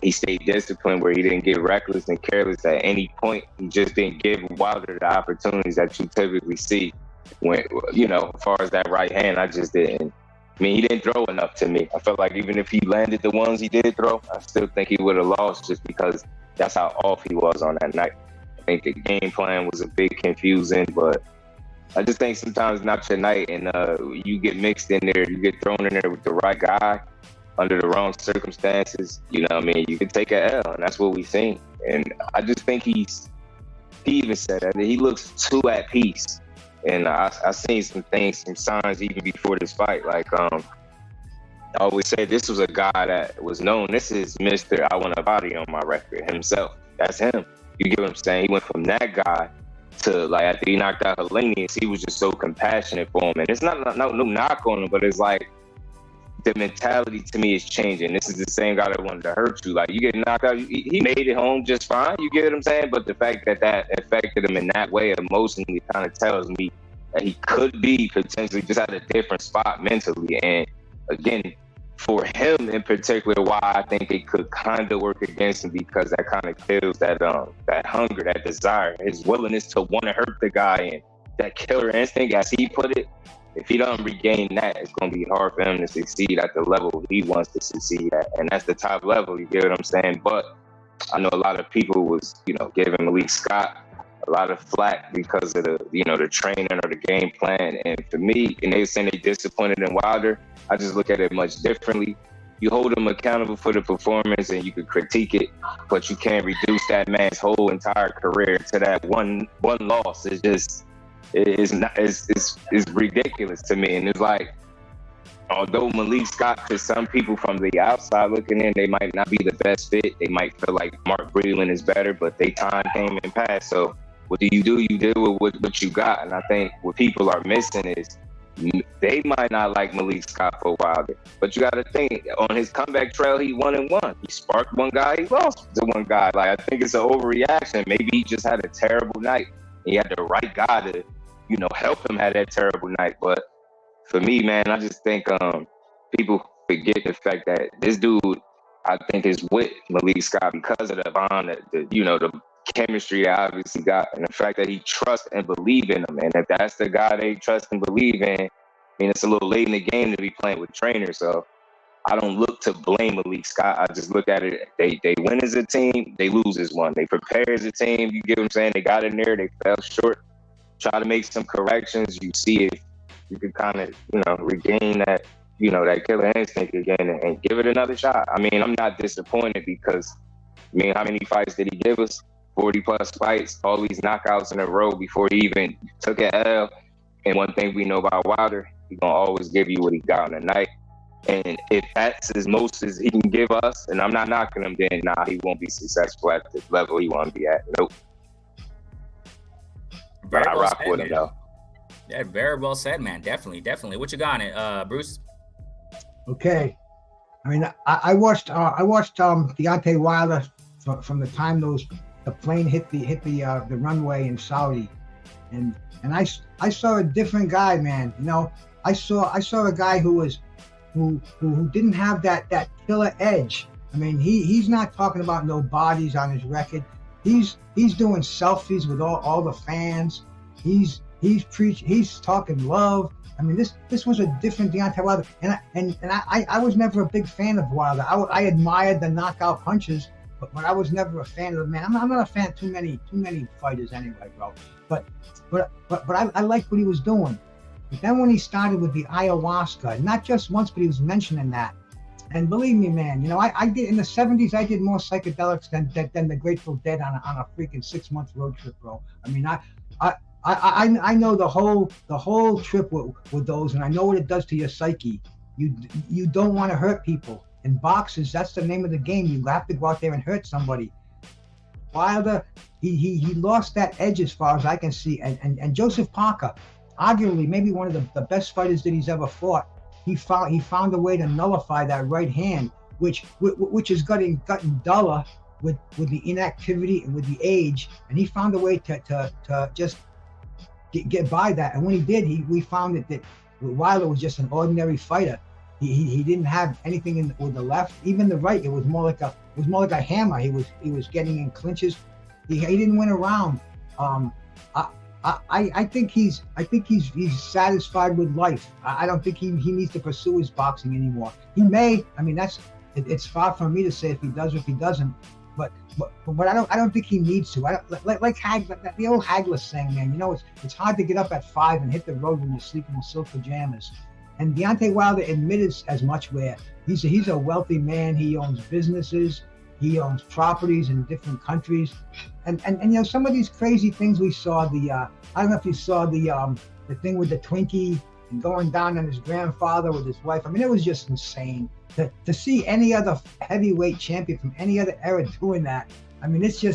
he stayed disciplined where he didn't get reckless and careless at any point. He just didn't give Wilder the opportunities that you typically see. When, as far as that right hand, I just didn't. I mean, he didn't throw enough to me. I felt like even if he landed the ones he did throw, I still think he would have lost just because that's how off he was on that night. I think the game plan was a bit confusing, but I just think sometimes not your night, and you get mixed in there, you get thrown in there with the right guy under the wrong circumstances. You could take a L, and that's what we've seen. And I just think he even said that he looks too at peace. And I seen some signs even before this fight. Like I always say, this was a guy that was known. This is Mr. I want a body on my record himself. That's him. You get what I'm saying? He went from that guy to, like, after he knocked out Hellenius, he was just so compassionate for him. And it's not no knock on him, but it's like the mentality to me is changing. This is the same guy that wanted to hurt you. Like, you get knocked out, he made it home just fine. You get what I'm saying? But the fact that affected him in that way emotionally kind of tells me that he could be potentially just at a different spot mentally. And again, for him in particular, why I think it could kind of work against him, because that kind of kills that hunger, that desire, his willingness to want to hurt the guy, and that killer instinct, as he put it. If he doesn't regain that, it's going to be hard for him to succeed at the level he wants to succeed at. And that's the top level, you get what I'm saying? But I know a lot of people was, giving Malik Scott a lot of flack because of the training or the game plan. And for me, and they were saying they disappointed in Wilder, I just look at it much differently. You hold him accountable for the performance and you could critique it, but you can't reduce that man's whole entire career to that one loss. It's just, it's ridiculous to me. And it's like, although Malik Scott, to some people from the outside looking in, they might not be the best fit. They might feel like Mark Breland is better, but they time came and passed. So what do? You deal with what you got. And I think what people are missing is they might not like Malik Scott for Wilder, but you got to think, on his comeback trail, he 1-1. He sparked one guy, he lost to one guy. Like, I think it's an overreaction. Maybe he just had a terrible night. He had the right guy to, help him have that terrible night. But for me, man, I just think people forget the fact that this dude, I think, is with Malik Scott because of the bond, the chemistry that obviously got, and the fact that he trusts and believes in him. And if that's the guy they trust and believe in, I mean, it's a little late in the game to be playing with trainers. So I don't look to blame Malik Scott. I just look at it. They win as a team, they lose as one. They prepare as a team. You get what I'm saying? They got in there, they fell short. Try to make some corrections. You see if you can kind of, regain that, that killer instinct again and give it another shot. I mean, I'm not disappointed because, how many fights did he give us? 40 plus fights, all these knockouts in a row before he even took an L. And one thing we know about Wilder, he's going to always give you what he got on the night. And if that's as most as he can give us, and I'm not knocking him, then he won't be successful at the level he want to be at. Nope. But I rock with him, though. Yeah, very well said, man. Definitely. What you got in it, Bruce? Okay. I mean, I watched Deontay Wilder from the time the plane hit the runway in Saudi, and I saw a different guy, man. I saw a guy who didn't have that killer edge. I mean, he's not talking about no bodies on his record. He's doing selfies with all the fans. He's talking love. I mean, this was a different Deontay Wilder, and I was never a big fan of Wilder. I admired the knockout punches, but I was never a fan of the man. I'm not a fan of too many fighters anyway, bro. But I liked what he was doing. But then when he started with the ayahuasca, not just once, but he was mentioning that. And believe me, man, I did in the '70s. I did more psychedelics than the Grateful Dead on a freaking 6 month road trip, bro. I mean, I know the whole trip with those, and I know what it does to your psyche. You don't want to hurt people. In boxes, that's the name of the game. You have to go out there and hurt somebody. Wilder, he lost that edge as far as I can see. And Joseph Parker, arguably maybe one of the best fighters that he's ever fought. He found a way to nullify that right hand, which is gotten duller with the inactivity and with the age. And he found a way to just get by that. And when he did, we found that Wilder was just an ordinary fighter. He didn't have anything with the left, even the right. It was more like a hammer. He was getting in clinches. He didn't win a round. I think he's satisfied with life. I don't think he needs to pursue his boxing anymore. He may. I mean, it's far from me to say if he does or if he doesn't. But I don't think he needs to. Like the old Hagler saying, man. It's hard to get up at 5 and hit the road when you're sleeping in silk pajamas. And Deontay Wilder admitted as much, where he's a wealthy man. He owns businesses. He owns properties in different countries. And some of these crazy things we saw, I don't know if you saw the thing with the Twinkie and going down on his grandfather with his wife. I mean, it was just insane to see any other heavyweight champion from any other era doing that. I mean, it's a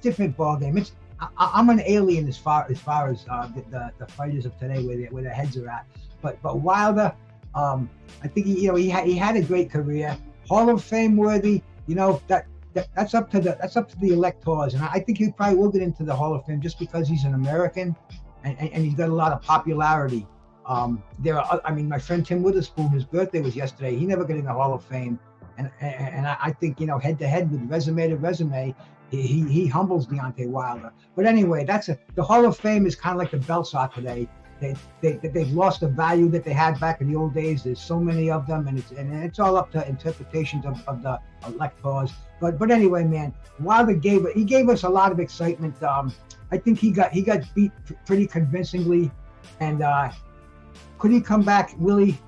different ballgame. I'm an alien as far as the fighters of today, where their heads are at. But Wilder, I think he had a great career, Hall of Fame worthy. That's up to the electors, and I think he probably will get into the Hall of Fame just because he's an American, and he's got a lot of popularity. My friend Tim Witherspoon, his birthday was yesterday. He never got in the Hall of Fame, and I think head to head with resume to resume, he humbles Deontay Wilder. But anyway, the Hall of Fame is kind of like the belts are today. They've lost the value that they had back in the old days. There's so many of them, and it's all up to interpretations of the electors. But anyway, man, Wilder gave us a lot of excitement. I think he got beat pretty convincingly, and could he come back? Willie,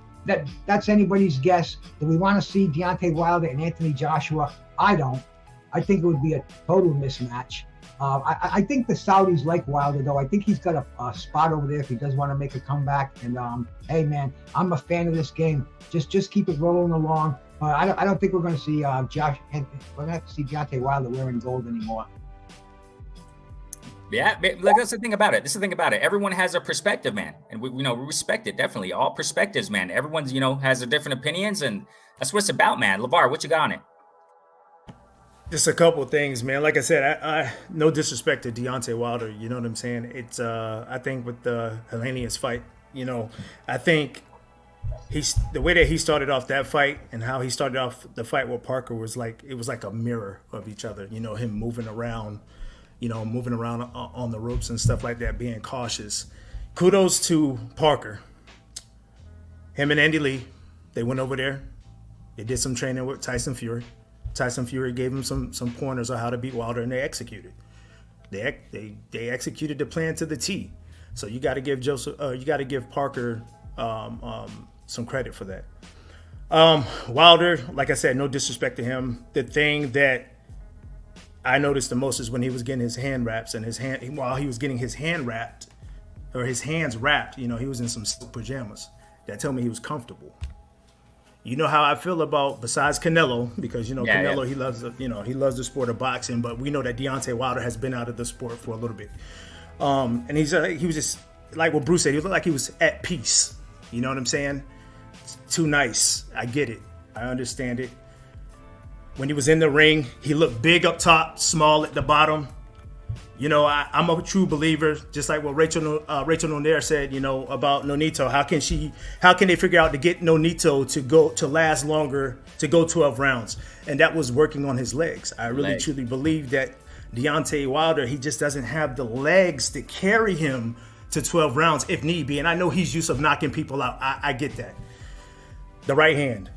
that's anybody's guess. Do we want to see Deontay Wilder and Anthony Joshua? I don't. I think it would be a total mismatch. I think the Saudis like Wilder, though. I think he's got a spot over there if he does want to make a comeback. And hey, man, I'm a fan of this game. Just keep it rolling along. I don't think we're going to see we're going to have to see Deontay Wilder wearing gold anymore. Yeah, like that's the thing about it. Everyone has a perspective, man, and we respect it definitely. All perspectives, man. Everyone's has their different opinions, and that's what it's about, man. LeVar, what you got on it? Just a couple of things, man. Like I said, I no disrespect to Deontay Wilder. You know what I'm saying? It's I think with the Helenius fight, I think the way that he started off that fight and how he started off the fight with Parker was like a mirror of each other. Him moving around on the ropes and stuff like that, being cautious. Kudos to Parker. Him and Andy Lee, they went over there. They did some training with Tyson Fury. Tyson Fury gave him some pointers on how to beat Wilder, and they executed. They executed the plan to the T. So you got to give Parker some credit for that. Wilder, like I said, no disrespect to him. The thing that I noticed the most is when he was getting his hand wraps, and while he was getting his hand wrapped or his hands wrapped, he was in some silk pajamas. That told me he was comfortable. You know how I feel about, besides Canelo, because Canelo, he loves the sport of boxing, but we know that Deontay Wilder has been out of the sport for a little bit, and he was just like what Bruce said. He looked like he was at peace. You know what I'm saying? It's too nice. I get it. I understand it. When he was in the ring, he looked big up top, small at the bottom. I'm a true believer, just like what Rachel Nonair said, about Nonito. How can they figure out to get Nonito to last longer, to go 12 rounds? And that was working on his legs. I really truly believe that Deontay Wilder, he just doesn't have the legs to carry him to 12 rounds if need be. And I know he's used to knocking people out. I get that. The right hand.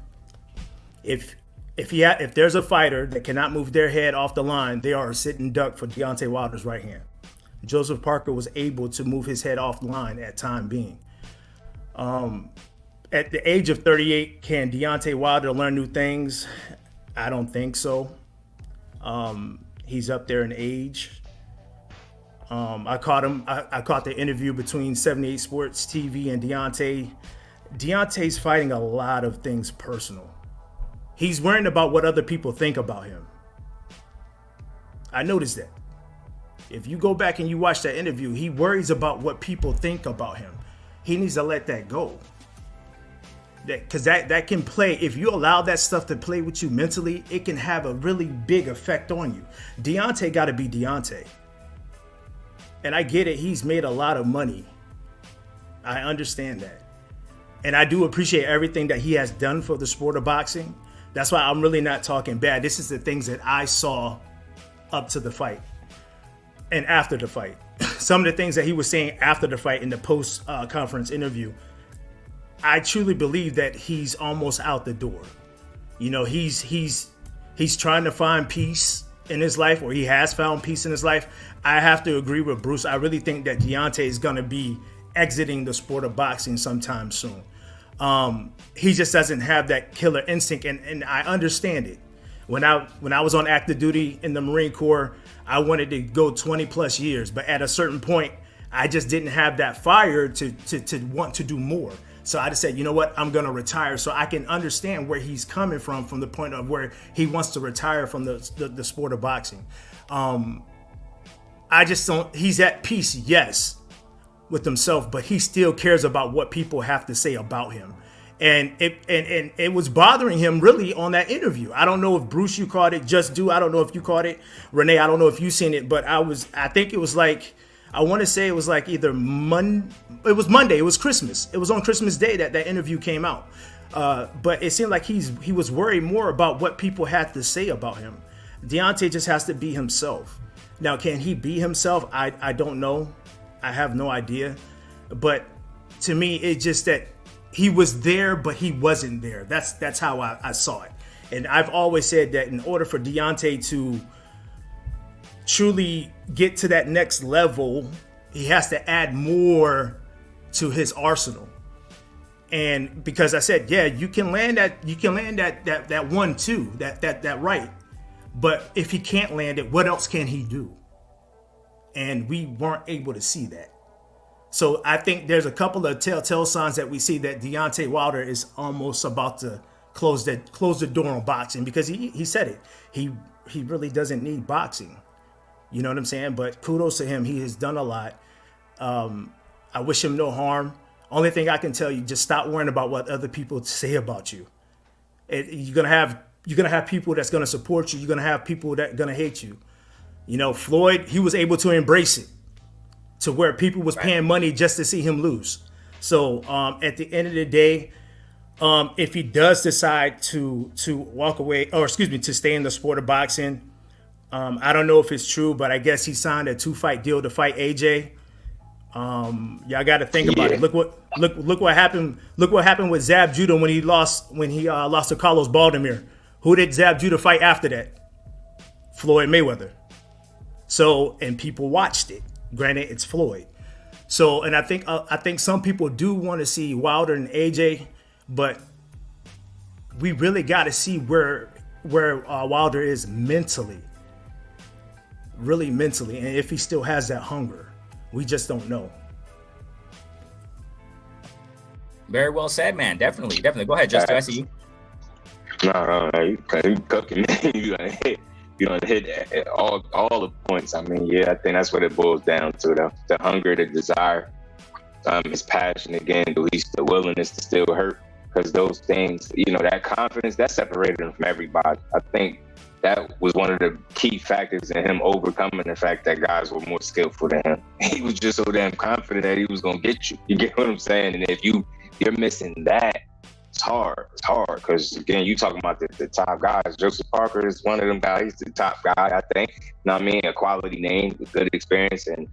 If there's a fighter that cannot move their head off the line, they are a sitting duck for Deontay Wilder's right hand. Joseph Parker was able to move his head off the line at time being. At the age of 38, can Deontay Wilder learn new things? I don't think so. He's up there in age. I caught him. I caught the interview between 78 Sports TV and Deontay. Deontay's fighting a lot of things personal. He's worrying about what other people think about him. I noticed that. If you go back and you watch that interview, he worries about what people think about him. He needs to let that go. Because that can play, if you allow that stuff to play with you mentally, it can have a really big effect on you. Deontay got to be Deontay. And I get it, he's made a lot of money. I understand that. And I do appreciate everything that he has done for the sport of boxing. That's why I'm really not talking bad. This is the things that I saw up to the fight and after the fight. Some of the things that he was saying after the fight in the post-conference interview, I truly believe that he's almost out the door. You know, he's trying to find peace in his life, or he has found peace in his life. I have to agree with Bruce. I really think that Deontay is going to be exiting the sport of boxing sometime soon. He just doesn't have that killer instinct, and I understand it. When I was on active duty in the Marine Corps, I wanted to go 20 plus years, but at a certain point, I just didn't have that fire to want to do more. So I just said, you know what, I'm going to retire. So I can understand where he's coming from the point of where he wants to retire from the sport of boxing. I just don't, he's at peace, yes, with himself, but he still cares about what people have to say about him. And it was bothering him really on that interview. I don't know if Bruce, you caught it, Just Do, I don't know if you caught it. Renee, I don't know if you seen it, but I think it was like, I want to say it was like either Monday, it was Christmas. It was on Christmas Day that interview came out. But it seemed like he was worried more about what people had to say about him. Deontay just has to be himself. Now, can he be himself? I don't know. I have no idea. But to me, it's just that he was there, but he wasn't there. That's how I saw it. And I've always said that in order for Deontay to truly get to that next level, he has to add more to his arsenal. And because I said, yeah, you can land that 1-2, that right. But if he can't land it, what else can he do? And we weren't able to see that. So I think there's a couple of telltale signs that we see that Deontay Wilder is almost about to close the door on boxing, because he said it. He really doesn't need boxing. You know what I'm saying? But kudos to him. He has done a lot. I wish him no harm. Only thing I can tell you, just stop worrying about what other people say about you. You're gonna have people that's gonna support you. You're gonna have people that are gonna hate you. You know, Floyd, he was able to embrace it to where people was paying money just to see him lose. So at the end of the day, if he does decide to walk away, or excuse me, to stay in the sport of boxing, I don't know if it's true, but I guess he signed a 2-fight deal to fight AJ. Y'all got to think about it. Look what happened. Look what happened with Zab Judah when he lost to Carlos Baldomir. Who did Zab Judah fight after that? Floyd Mayweather. So, and people watched it. Granted, it's Floyd. So, and I think some people do want to see Wilder and AJ, but we really got to see where Wilder is mentally. Really mentally, and if he still has that hunger. We just don't know. Very well said, man. Definitely. Go ahead, Justin. I see you. No, you cooking. You done hit all the points. I mean, yeah, I think that's what it boils down to. The hunger, the desire, his passion again, the willingness to still hurt. Because those things, you know, that confidence, that separated him from everybody. I think that was one of the key factors in him overcoming the fact that guys were more skillful than him. He was just so damn confident that he was going to get you. You get what I'm saying? And if you're missing that, it's hard. It's hard because, again, you talking about the top guys. Joseph Parker is one of them guys. He's the top guy, I think. You know what I mean? A quality name, a good experience. And,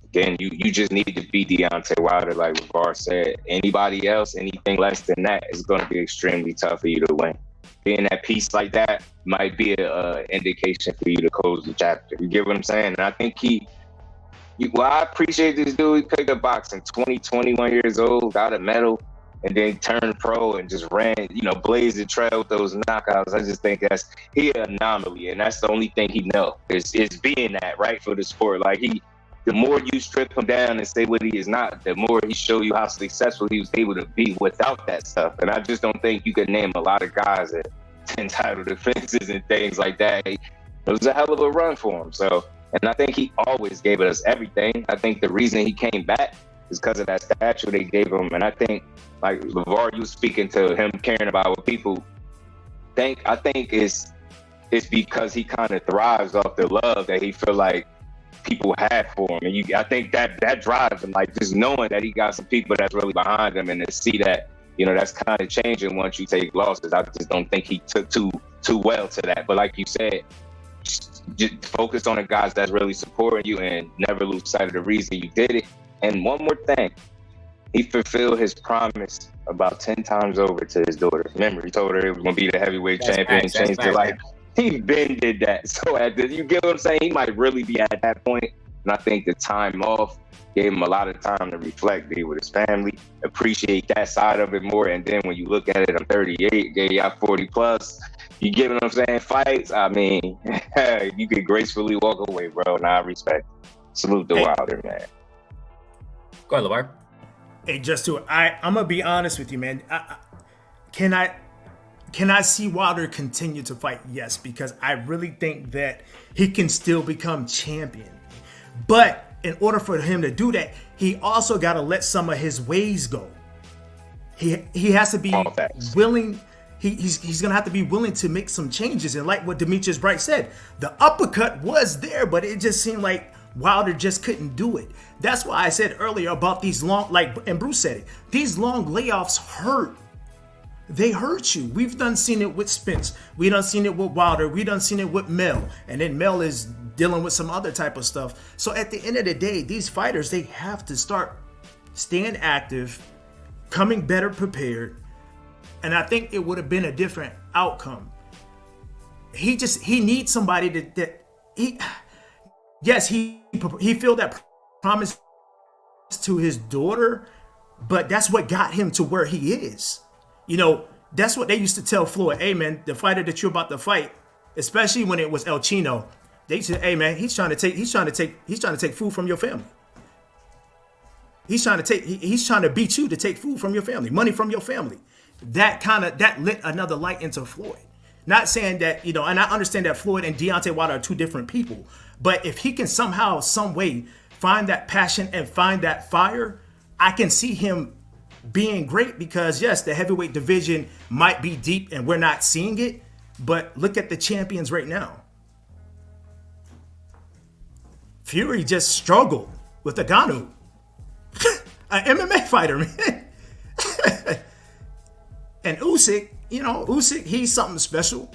again, you just need to be Deontay Wilder, like Revar said. Anybody else, anything less than that is going to be extremely tough for you to win. Being at peace like that might be an indication for you to close the chapter. You get what I'm saying? And I think I appreciate this dude. He picked up boxing, 21 years old, got a medal. and then turned pro and just ran, blazed the trail with those knockouts. I just think he an anomaly, and that's the only thing he know is being that, right, for the sport. Like the more you strip him down and say what he is not, the more he show you how successful he was able to be without that stuff. And I just don't think you could name a lot of guys that 10 title defenses and things like that. It was a hell of a run for him. So, and I think he always gave us everything. I think the reason he came back is because of that stature they gave him. And I think, like LeVar, you speaking to him caring about what people think, I think it's because he kind of thrives off the love that he feel like people have for him. And I think that drives him, like just knowing that he got some people that's really behind him, and to see that, that's kind of changing once you take losses. I just don't think he took too well to that. But like you said, just focus on the guys that's really supporting you and never lose sight of the reason you did it. And one more thing, he fulfilled his promise about 10 times over to his daughter. Remember, he told her he was going to be the heavyweight champion, changed her life. He been did that. So you get what I'm saying? He might really be at that point. And I think the time off gave him a lot of time to reflect, be with his family, appreciate that side of it more. And then when you look at it, I'm 38, gave y'all 40 plus. You get what I'm saying? Fights, I mean, you could gracefully walk away, bro. And I respect. Salute the Wilder, man. Go ahead, LeVar. Hey, I'm gonna be honest with you, man. Can I see Wilder continue to fight? Yes, because I really think that he can still become champion. But in order for him to do that, he also got to let some of his ways go. He has to be willing. He's gonna have to be willing to make some changes. And like what Demetrius Bright said, the uppercut was there, but it just seemed like Wilder just couldn't do it. That's why I said earlier about these long, and Bruce said it, these long layoffs hurt. They hurt you. We've done seen it with Spence. We done seen it with Wilder. We done seen it with Mel. And then Mel is dealing with some other type of stuff. So at the end of the day, these fighters, they have to start staying active, coming better prepared. And I think it would have been a different outcome. He needs somebody he filled that promise to his daughter, but that's what got him to where he is. That's what they used to tell Floyd. Hey, man, the fighter that you're about to fight, especially when it was El Chino, they said, "Hey, man, he's trying to take food from your family. He's trying to beat you to take food from your family, money from your family." That lit another light into Floyd. Not saying that, and I understand that Floyd and Deontay Wilder are two different people, but if he can somehow, some way find that passion and find that fire, I can see him being great. Because yes, the heavyweight division might be deep and we're not seeing it, but look at the champions right now. Fury just struggled with Ngannou, an MMA fighter, man. And Usyk, he's something special.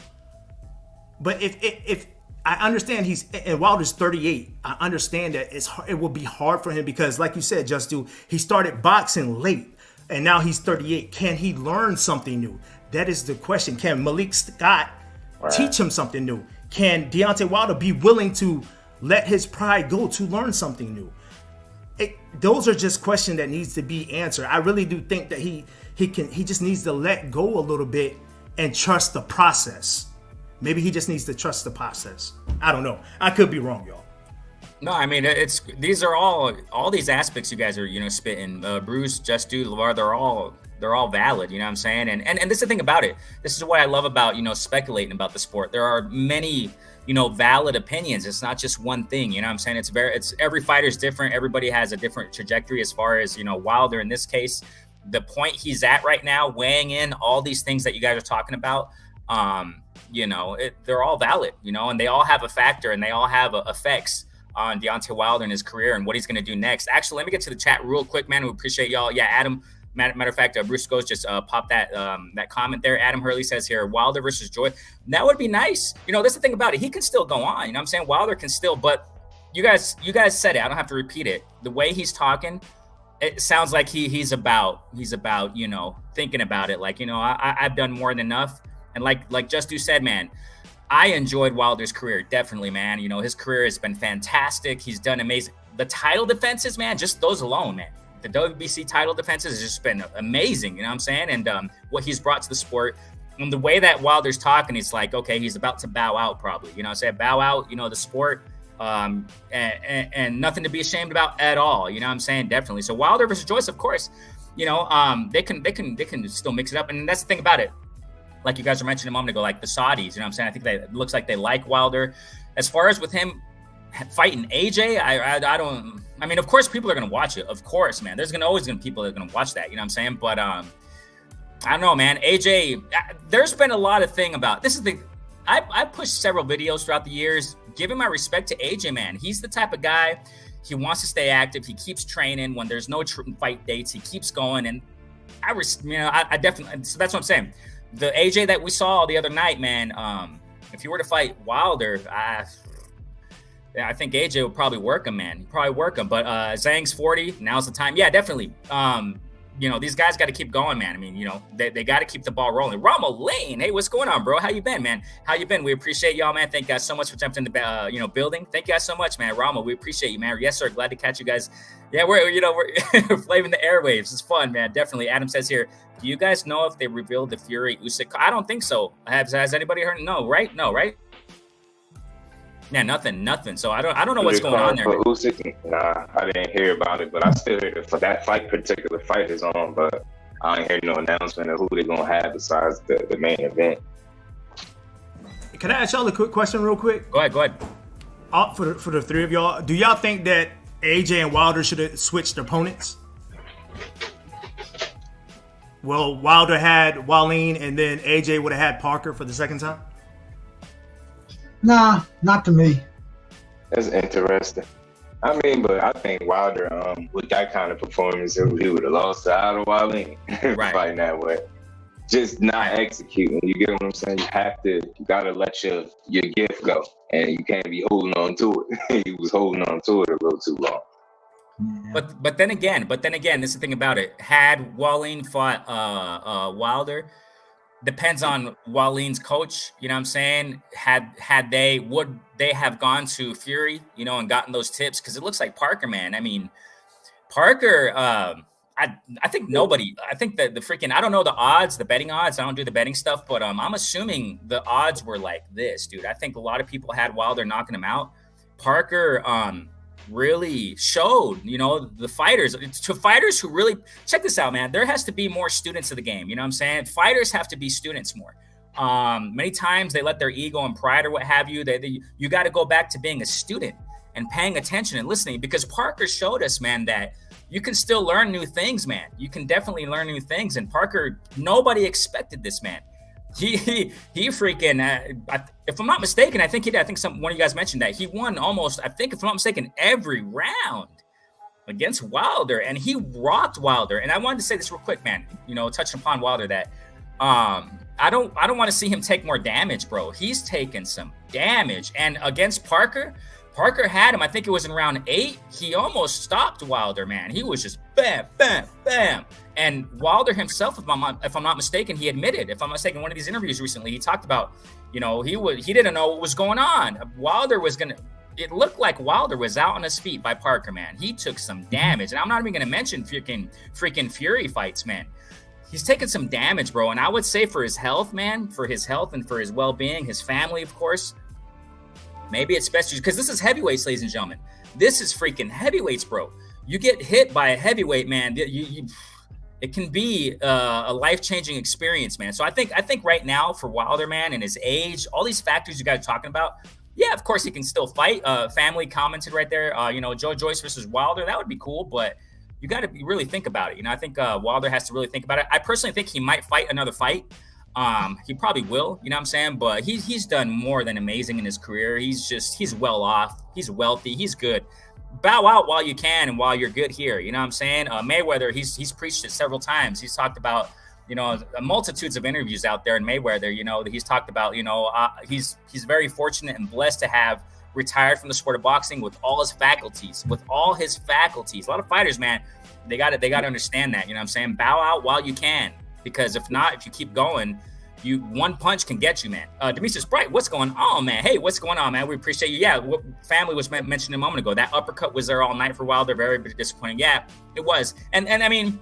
But if I understand and Wilder's 38, I understand that it will be hard for him because, like you said, he started boxing late. And now he's 38. Can he learn something new? That is the question. Can Malik Scott teach him something new? Can Deontay Wilder be willing to let his pride go to learn something new? Those are just questions that needs to be answered. I really do think that he just needs to let go a little bit and trust the process. Maybe he just needs to trust the process. I don't know. I could be wrong, y'all. No, I mean, these are all these aspects you guys are, spitting. Bruce, Just Do, LeVar, they're all valid, you know what I'm saying? And this is the thing about it. This is what I love about, speculating about the sport. There are many, valid opinions. It's not just one thing, you know what I'm saying? It's every fighter's different. Everybody has a different trajectory as far as, Wilder in this case, the point he's at right now, weighing in all these things that you guys are talking about, they're all valid, and they all have a factor and they all have effects on Deontay Wilder and his career and what he's going to do next. Actually, let me get to the chat real quick, man. We appreciate y'all. Yeah, Adam, matter of fact, Bruce Goes just popped that comment there. Adam Hurley says here, Wilder versus Joy. That would be nice. That's the thing about it. He can still go on. You know what I'm saying? Wilder can still, but you guys said it. I don't have to repeat it. The way he's talking, it sounds like he's about, thinking about it. Like, I've done more than enough. And like Just Do said, man, I enjoyed Wilder's career, definitely, man. His career has been fantastic. He's done amazing. The title defenses, man, just those alone, man. the WBC title defenses has just been amazing. You know what I'm saying? And what he's brought to the sport. And the way that Wilder's talking, it's like, okay, he's about to bow out probably. You know what I'm saying? Bow out, the sport. And nothing to be ashamed about at all. You know what I'm saying? Definitely. So Wilder versus Joyce, of course, they can still mix it up. And that's the thing about it. Like you guys were mentioning a moment ago, like the Saudis, you know what I'm saying? I think it looks like they like Wilder. As far as with him fighting AJ, I mean, of course people are going to watch it. Of course, man. There's always going to be people that are going to watch that. You know what I'm saying? But I don't know, man. AJ, there's been a lot of thing about this. I pushed several videos throughout the years, giving my respect to AJ, man. He's the type of guy, he wants to stay active. He keeps training when there's no fight dates. He keeps going. And I definitely, so that's what I'm saying. The AJ that we saw the other night, man, if you were to fight Wilder, I think AJ would probably work him, man. He'd probably work him. But Zhang's 40. Now's the time. Yeah, definitely. These guys got to keep going, man. I mean, they got to keep the ball rolling. Rommel Lane, hey, what's going on, bro? How you been, man? How you been? We appreciate y'all, man. Thank you guys so much for jumping in the building. Thank you guys so much, man. Rommel, we appreciate you, man. Yes, sir. Glad to catch you guys. Yeah, we're flaving the airwaves. It's fun, man. Definitely. Adam says here, do you guys know if they revealed the Fury Usyk? I don't think so. Has anybody heard? No, right? Yeah, nothing. So I don't know what's going on there. For Usyk, nah, I didn't hear about it, but I still hear for that particular fight is on, but I ain't hear no announcement of who they're gonna have besides the main event. Can I ask y'all a quick question real quick? Go ahead. For the three of y'all, do y'all think that AJ and Wilder should have switched opponents? Well, Wilder had Wallin, and then AJ would have had Parker for the second time? Nah, not to me. That's interesting. I mean, but I think Wilder, with that kind of performance, he would have lost to Otto Wallin fighting that way. Just not executing. You get what I'm saying? You gotta let your gift go, and you can't be holding on to it. He was holding on to it a little too long. But then again, this is the thing about it. Had Wallin fought Wilder, depends on Wallin's coach. You know what I'm saying? Would they have gone to Fury, and gotten those tips? Because it looks like Parker, man. I mean, Parker. I think nobody. I think that the freaking. I don't know the odds, the betting odds. I don't do the betting stuff, but I'm assuming the odds were like this, dude. I think a lot of people had Wilder knocking him out. Parker. Really showed, the fighters, to fighters who really check this out, man. There has to be more students of the game. You know what I'm saying? Fighters have to be students more. Many times they let their ego and pride or what have you. You got to go back to being a student and paying attention and listening, because Parker showed us, man, that you can still learn new things, man. You can definitely learn new things. And Parker, nobody expected this, man. He freaking. If I'm not mistaken, I think one of you guys mentioned that he won almost. I think if I'm not mistaken, every round against Wilder, and he rocked Wilder. And I wanted to say this real quick, man. Touching upon Wilder, that I don't want to see him take more damage, bro. He's taken some damage, and against Parker had him. I think it was in round 8. He almost stopped Wilder, man. He was just bam, bam, bam. And Wilder himself, if I'm not mistaken, he admitted, if I'm not mistaken, one of these interviews recently, he talked about, he didn't know what was going on. It looked like Wilder was out on his feet by Parker, man. He took some damage. And I'm not even going to mention freaking Fury fights, man. He's taken some damage, bro. And I would say for his health, man, for his health and for his well-being, his family, of course, maybe it's best because this is heavyweights, ladies and gentlemen. This is freaking heavyweights, bro. You get hit by a heavyweight, man. It can be a life-changing experience, man. So I think right now for Wilder, man, and his age, all these factors you guys are talking about, yeah, of course he can still fight. Family commented right there, Joe Joyce versus Wilder. That would be cool, but you got to really think about it. I think Wilder has to really think about it. I personally think he might fight another fight. He probably will, you know what I'm saying? But he's done more than amazing in his career. He's well off. He's wealthy. He's good. Bow out while you can and while you're good here. You know what I'm saying? Mayweather, he's preached it several times. He's talked about, multitudes of interviews out there in Mayweather, he's talked about, he's very fortunate and blessed to have retired from the sport of boxing with all his faculties. A lot of fighters, man, they got to understand that, you know what I'm saying? Bow out while you can, because if not, if you keep going, one punch can get you, man. Demetrius Bright, what's going on, man? Hey, what's going on, man? We appreciate you. Yeah, what family was mentioned a moment ago. That uppercut was there all night for Wilder. Very disappointing. Yeah, it was. And I mean,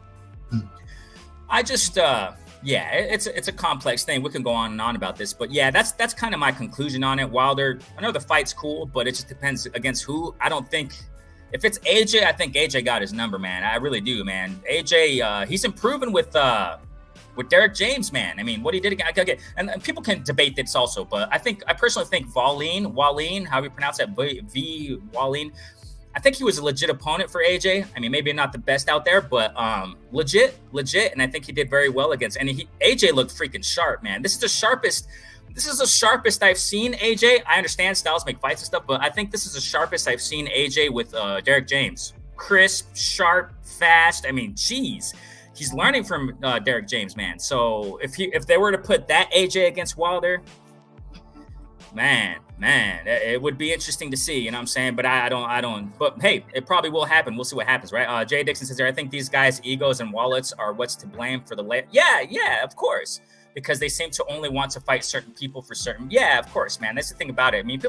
I just yeah, it's a complex thing. We can go on and on about this, but yeah, that's kind of my conclusion on it. Wilder, I know the fight's cool, but it just depends against who. I don't think if it's AJ, I think AJ got his number, man. I really do, man. AJ, he's improving with Derek James, man. I mean, what he did again, and people can debate this also, but I personally think Wallin, how you pronounce that, Wallin, I think he was a legit opponent for AJ. I mean, maybe not the best out there, but legit, and I think he did very well against. And AJ looked freaking sharp, man. This is the sharpest I've seen AJ. I understand styles make fights and stuff, but I think this is the sharpest I've seen AJ with Derek James. Crisp, sharp, fast. I mean, geez. He's learning from Derek James, man. So if they were to put that AJ against Wilder, man, it would be interesting to see. You know what I'm saying? But I don't. But hey, it probably will happen. We'll see what happens, right? Jay Dixon says there. I think these guys' egos and wallets are what's to blame for the Yeah, of course, because they seem to only want to fight certain people for certain. Yeah, of course, man. That's the thing about it. I mean,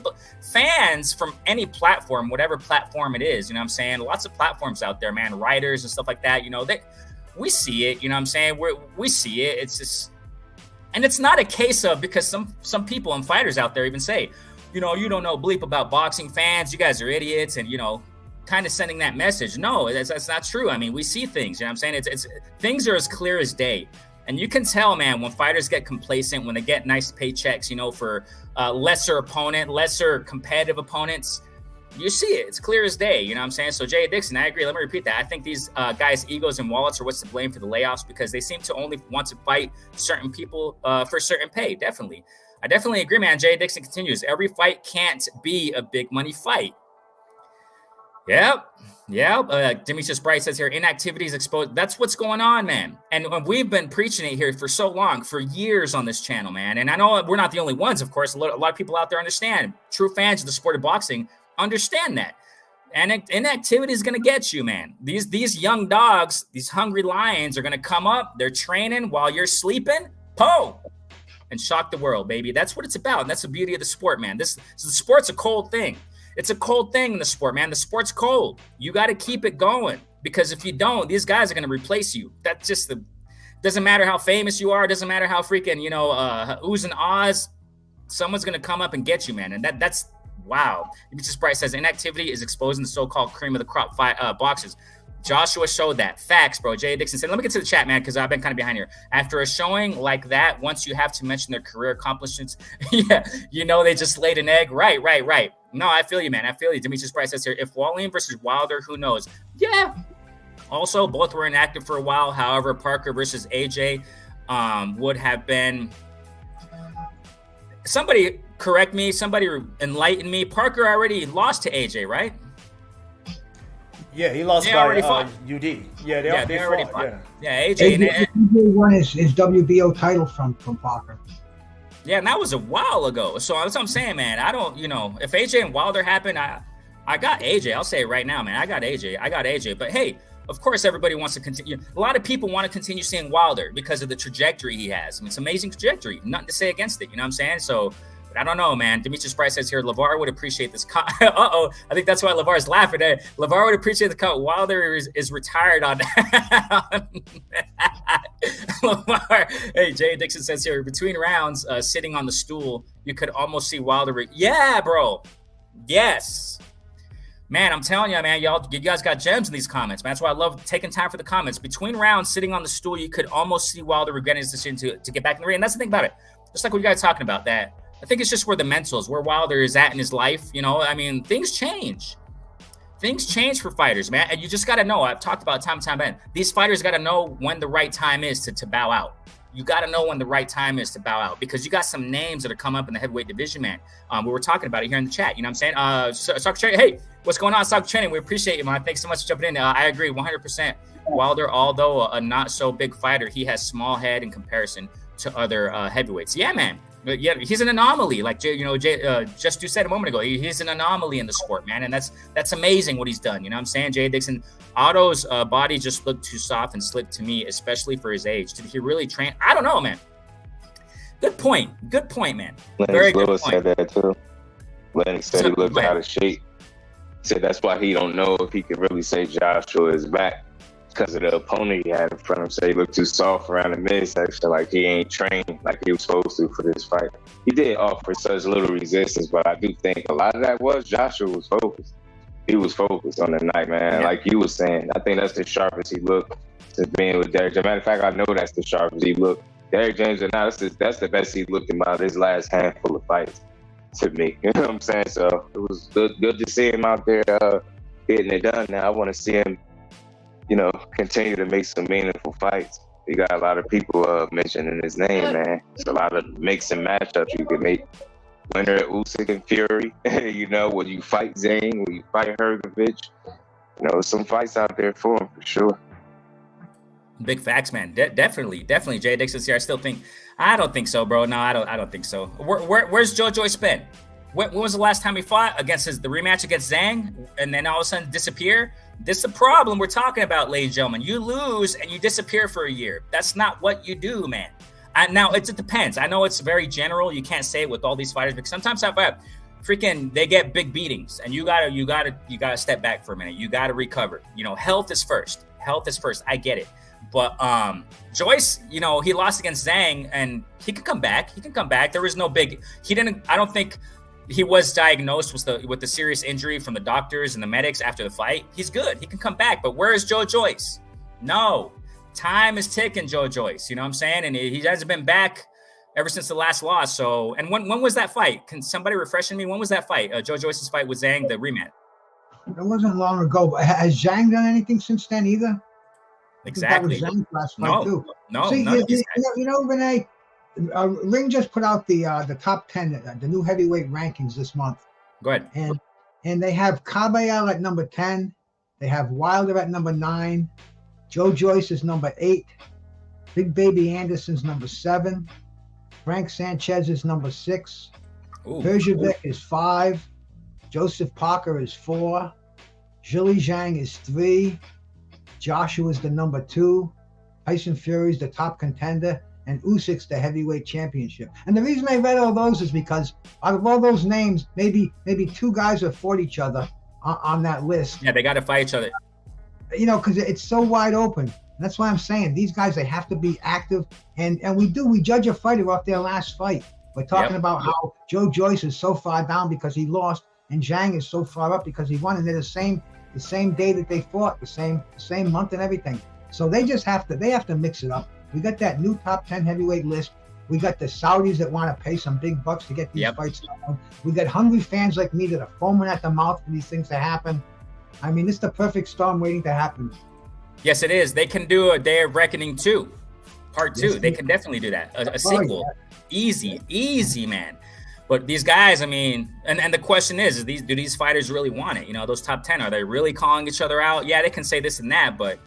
fans from any platform, whatever platform it is. You know what I'm saying? Lots of platforms out there, man. Writers and stuff like that. You know we see it, you know what I'm saying? We see it. It's just, and it's not a case of, because some people and fighters out there even say, you know, you don't know bleep about boxing fans. You guys are idiots, and you know, kind of sending that message. No, that's not true. I mean, we see things. You know what I'm saying? It's things are as clear as day, and you can tell, man, when fighters get complacent, when they get nice paychecks, you know, for lesser competitive opponents. You see it. It's clear as day. You know what I'm saying? So, Jay Dixon, I agree. Let me repeat that. I think these guys' egos and wallets are what's to blame for the layoffs, because they seem to only want to fight certain people for certain pay. Definitely. I definitely agree, man. Jay Dixon continues. Every fight can't be a big money fight. Yep. Demetrius Bright says here, inactivity is exposed. That's what's going on, man. And we've been preaching it here for so long, for years on this channel, man. And I know we're not the only ones, of course. A lot of people out there understand. True fans of the sport of boxing understand that. And inactivity is going to get you, man. These young dogs, these hungry lions are going to come up. They're training while you're sleeping. And shock the world, baby. That's what it's about. And that's the beauty of the sport, man. The sport's a cold thing. It's a cold thing in the sport, man. The sport's cold. You got to keep it going, because if you don't, these guys are going to replace you. That's just doesn't matter how famous you are. Doesn't matter how freaking, you know, oohs and ahs. Someone's going to come up and get you, man. And that's wow. Demetrius Bright says inactivity is exposing the so-called cream of the crop boxers. Joshua showed that. Facts, bro. Jay Dixon said, let me get to the chat, man, because I've been kind of behind here. After a showing like that, once you have to mention their career accomplishments, yeah, you know, they just laid an egg. Right. No, I feel you, man. I feel you. Demetrius Bright says here, if Wallin versus Wilder, who knows? Yeah. Also, both were inactive for a while. However, Parker versus AJ would have been... Somebody correct me. Somebody enlighten me. Parker already lost to AJ, right? Yeah, he lost by UD. Yeah, they already fought. Yeah, AJ won his WBO title from Parker. Yeah, and that was a while ago. So that's what I'm saying, man. I don't, you know, if AJ and Wilder happened, I got AJ. I'll say it right now, man. I got AJ. But hey, of course, everybody wants to continue. A lot of people want to continue seeing Wilder because of the trajectory he has. I mean, it's an amazing trajectory. Nothing to say against it. You know what I'm saying? So, but I don't know, man. Demetrius Bright says here, LeVar would appreciate this. I think that's why LeVar is laughing. LeVar would appreciate the cut. Wilder is retired on that. LeVar. Hey, Jay Dixon says here, between rounds, sitting on the stool, you could almost see Wilder. Yeah, bro. Yes. Man, I'm telling you, man, you guys got gems in these comments, man. That's why I love taking time for the comments. Between rounds, sitting on the stool, you could almost see Wilder regretting his decision to get back in the ring. And that's the thing about it. Just like what you guys talking about, that I think it's just where the mentals, where Wilder is at in his life. You know, I mean, things change. Things change for fighters, man. And you just got to know. I've talked about time and time again. These fighters got to know when the right time is to bow out. You got to know when the right time is to bow out, because you got some names that are coming up in the heavyweight division, man. We were talking about it here in the chat. You know what I'm saying? Soccer Training. Hey, what's going on, Soccer Training? We appreciate you, man. Thanks so much for jumping in. I agree 100%. Wilder, although a not so big fighter, he has small head in comparison to other heavyweights. Yeah, man. Yeah, he's an anomaly. Like, you know, just you said a moment ago, he's an anomaly in the sport, man. And that's amazing what he's done. You know what I'm saying? Jay Dixon, Otto's body just looked too soft and slick to me, especially for his age. Did he really train? I don't know, man. Good point, man. Lennox Very good Lewis point. said that too. Lennox said he looked Go ahead. out of shape. Said that's why he don't know if he can really say Joshua is back because of the opponent he had in front of him. Say he looked too soft around the midsection, like he ain't trained like he was supposed to for this fight. He did offer such little resistance, but I do think a lot of that was Joshua was focused. He was focused on the night, man. Yeah. Like you was saying, I think that's the sharpest he looked since being with Derrick. As a matter of fact, I know that's the sharpest he looked. Derrick James, and now that's the best he looked in about his last handful of fights to me. You know what I'm saying? So it was good to see him out there getting it done. Now I want to see him, continue to make some meaningful fights. You got a lot of people mentioning his name, man. It's a lot of mix and matchups you can make. Winner at Usyk and Fury, will you fight Zane? Will you fight Hergovich? Some fights out there for him for sure. Big facts, man. Definitely. Jay Dixon's here. I don't think so, bro. No, I don't think so. Where's Joe Joyce been? When was the last time he fought against the rematch against Zhang, and then all of a sudden disappear? This is the problem we're talking about, ladies and gentlemen. You lose and you disappear for a year. That's not what you do, man. Now it depends. I know it's very general. You can't say it with all these fighters because sometimes they get big beatings, and you gotta step back for a minute. You gotta recover. Health is first. I get it. But Joyce, he lost against Zhang, and he can come back. There was no big. I don't think he was diagnosed with the serious injury from the doctors and the medics after the fight. He's good. He can come back. But where is Joe Joyce? No. Time is ticking, Joe Joyce. You know what I'm saying? And he hasn't been back ever since the last loss. So, and when was that fight? Can somebody refresh me? When was that fight? Joe Joyce's fight with Zhang, the rematch. It wasn't long ago. But has Zhang done anything since then either? Exactly. That was Zhang's last fight too. No. See, Renee, Ring just put out the top 10, the new heavyweight rankings this month. Go ahead. And they have Caballero at number 10. They have Wilder at number 9. Joe Joyce is number 8. Big Baby Anderson's number 7. Frank Sanchez is number 6. Perjavec is 5. Joseph Parker is 4. Zhili Zhang is 3. Joshua is the number 2. Tyson Fury is the top contender. And Usyk's the heavyweight championship. And the reason I read all those is because out of all those names, maybe 2 guys have fought each other on that list. Yeah, they got to fight each other. Because it's so wide open. And that's why I'm saying these guys, they have to be active. And we judge a fighter off their last fight. We're talking about how Joe Joyce is so far down because he lost, and Zhang is so far up because he won. And they're the same day that they fought, the same month and everything. So they have to mix it up. We got that new top 10 heavyweight list. We got the Saudis that want to pay some big bucks to get these fights done. We got hungry fans like me that are foaming at the mouth for these things to happen. I mean, it's the perfect storm waiting to happen. Yes, it is. They can do a Day of Reckoning 2, part 2. Yes, they can definitely do that. A sequel. Yeah. Easy, man. But these guys, I mean, and the question is do these fighters really want it? Those top 10, are they really calling each other out? Yeah, they can say this and that, but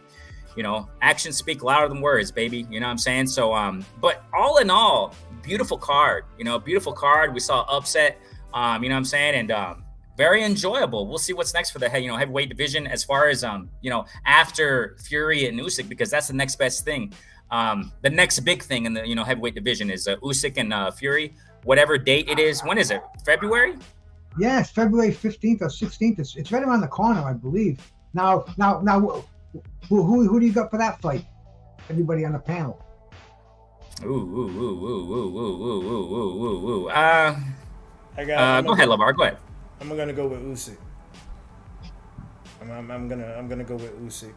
actions speak louder than words, baby. You know what I'm saying? So, but all in all, beautiful card. Beautiful card. We saw upset. You know what I'm saying? And very enjoyable. We'll see what's next for the heavyweight division as far as after Fury and Usyk, because that's the next best thing. The next big thing in the heavyweight division is Usyk and Fury. Whatever date it is. When is it? February? Yeah, it's February 15th or 16th. It's right around the corner, I believe. Now. Who do you got for that fight? Everybody on the panel. Ooh. Go ahead, Lamar. Go ahead. I'm gonna go with Usyk. I'm gonna go with Usyk.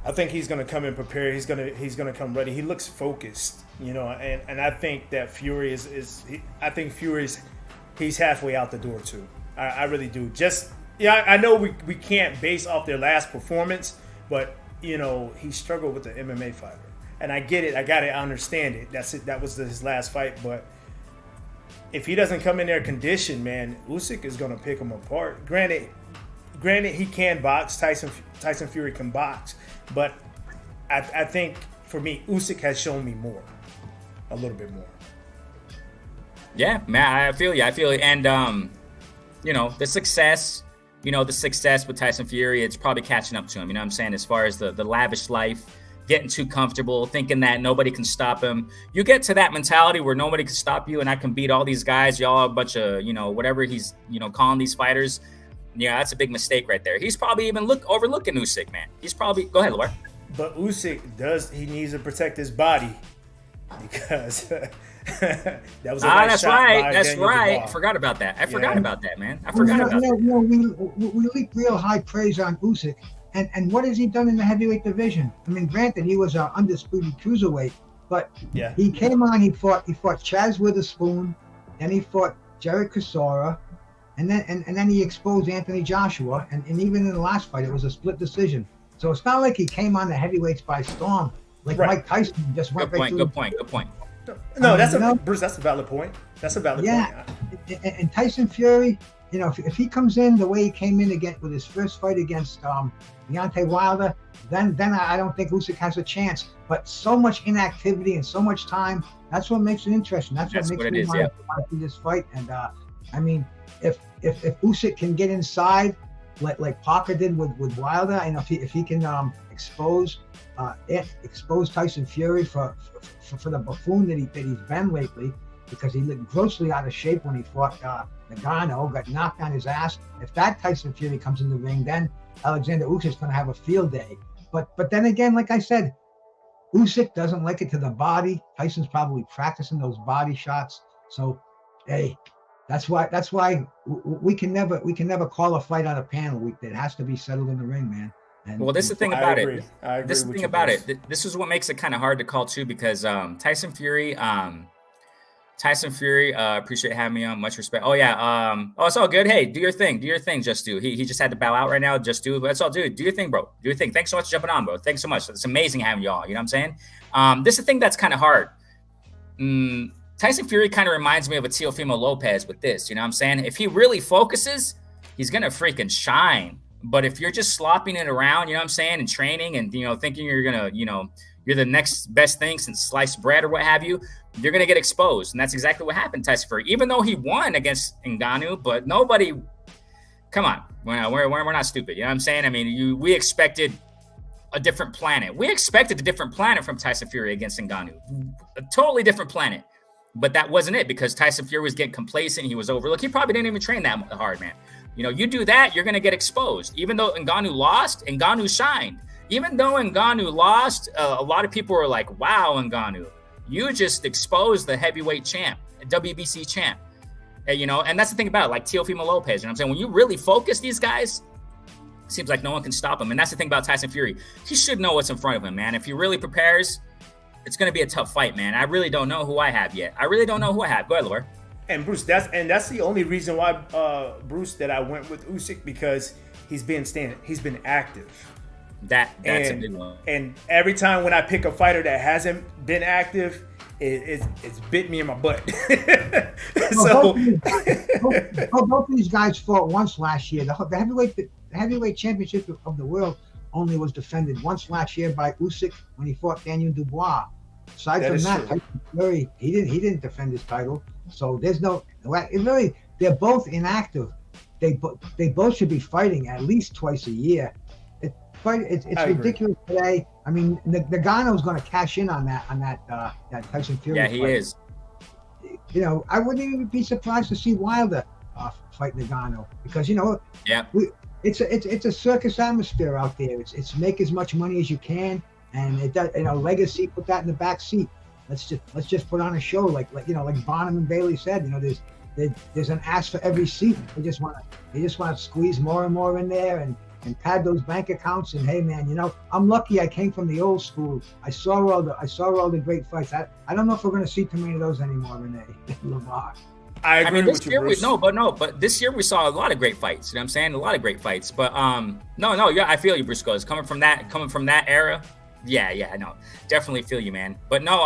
I think he's gonna come in prepared. He's gonna come ready. He looks focused, and I think that Fury he's halfway out the door too. I really do. I know we can't base off their last performance, but he struggled with the MMA fighter, and I get it. I understand it. That's it. That was his last fight, but if he doesn't come in there conditioned, man, Usyk is gonna pick him apart. Granted, he can box. Tyson Fury can box, but I think for me, Usyk has shown me a little bit more. Yeah, man, I feel you. And the success. The success with Tyson Fury, it's probably catching up to him. You know what I'm saying? As far as the lavish life, getting too comfortable, thinking that nobody can stop him. You get to that mentality where nobody can stop you and I can beat all these guys. Y'all are a bunch of, whatever he's, calling these fighters. Yeah, that's a big mistake right there. He's probably even overlooking Usyk, man. He's probably, go ahead, Laura. But Usyk he needs to protect his body because that was a nice that's shot right. by That's Daniel right. Dubois. Forgot about that. I forgot about that, man. We leak real high praise on Usyk. And what has he done in the heavyweight division? I mean, granted, he was an undisputed cruiserweight, but he came on. He fought Chaz Witherspoon, then he fought Jared Chisora, and then he exposed Anthony Joshua. And even in the last fight, it was a split decision. So it's not like he came on the heavyweights by storm, like Mike Tyson just went right through. Good point. No, Bruce. That's a valid point. That's a valid point. And Tyson Fury, if he comes in the way he came in again with his first fight against Deontay Wilder, then I don't think Usyk has a chance. But so much inactivity and so much time, that's what makes it interesting. That's what makes me want to see this fight. And I mean, if Usyk can get inside, like Parker did with Wilder, and if he can expose Tyson Fury for the buffoon that he's been lately, because he looked grossly out of shape when he fought Ngannou, got knocked on his ass. If that Tyson Fury comes in the ring, then Alexander Usyk's going to have a field day. But then again, like I said, Usyk doesn't like it to the body. Tyson's probably practicing those body shots. So, hey, that's why we can never call a fight on a panel. It has to be settled in the ring, man. And this is the thing about it. This is the thing about it. This is what makes it kind of hard to call too, because Tyson Fury, appreciate having me on. Much respect. Oh yeah. It's all good. Hey, do your thing, Just Do. He just had to bow out right now. Just Do. That's all, dude. Do your thing, bro. Do your thing. Thanks so much for jumping on, bro. Thanks so much. It's amazing having y'all. You know what I'm saying? This is the thing that's kind of hard. Tyson Fury kind of reminds me of a Teofimo Lopez with this. You know what I'm saying? If he really focuses, he's gonna freaking shine. But if you're just slopping it around, you know what I'm saying, and training and, thinking you're going to, you're the next best thing since sliced bread or what have you, you're going to get exposed. And that's exactly what happened to Tyson Fury. Even though he won against Ngannou, but nobody, come on, we're not stupid. You know what I'm saying? I mean, we expected a different planet. We expected a different planet from Tyson Fury against Ngannou. A totally different planet. But that wasn't it, because Tyson Fury was getting complacent. He was overlooked. He probably didn't even train that hard, man. You do that, you're going to get exposed. Even though Ngannou lost, Ngannou shined. Even though Ngannou lost, a lot of people were like, wow, Ngannou, you just exposed the heavyweight champ, WBC champ. And that's the thing about it, like Teofimo Lopez. You know what I'm saying? When you really focus these guys, it seems like no one can stop him. And that's the thing about Tyson Fury. He should know what's in front of him, man. If he really prepares, it's going to be a tough fight, man. I really don't know who I have yet. Go ahead, Laura. And Bruce, that's the only reason why, Bruce, that I went with Usyk, because he's been active. That's a big one. And every time when I pick a fighter that hasn't been active, it's bit me in my butt. Both of these guys fought once last year. The heavyweight championship of the world only was defended once last year by Usyk when he fought Daniel Dubois. Aside from that, Tyson Fury, he didn't defend his title. So there's they're both inactive. They both should be fighting at least twice a year. It's ridiculous today. I mean, Nagano's going to cash in on that Tyson Fury. Yeah, he fight. is. I wouldn't even be surprised to see Wilder fight Nagano, because it's a circus atmosphere out there. It's make as much money as you can, and it does. Legacy, put that in the back seat. Let's just put on a show like Bonham and Bailey said. There's an ass for every seat. They just want to squeeze more and more in there and pad those bank accounts. And hey, man, I'm lucky I came from the old school. I saw all the great fights. I don't know if we're going to see too many of those anymore, Renee. Lamar. I agree with you, Bruce. But this year we saw a lot of great fights. You know what I'm saying? A lot of great fights. But I feel you, Bruce. Coming from that era. Yeah, no, definitely feel you, man. But no,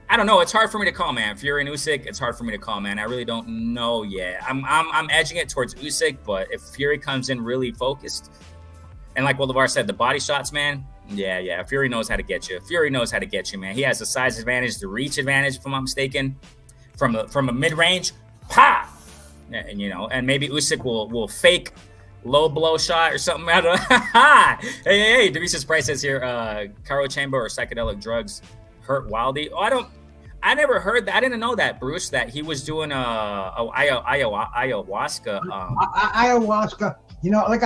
I don't know. It's hard for me to call, man. Fury and Usyk, it's hard for me to call, man. I really don't know yet. I'm edging it towards Usyk, but if Fury comes in really focused, and like what LeVar said, the body shots, man. Yeah. Fury knows how to get you. Man. He has the size advantage, the reach advantage, if I'm not mistaken, from a mid range, pop. And maybe Usyk will fake low blow shot or something. I don't know. Hey, Demetrius Price says here, Caro Chamber or psychedelic drugs hurt Wildy. Oh, I never heard that. I didn't know that, Bruce, that he was doing ayahuasca. Ayahuasca.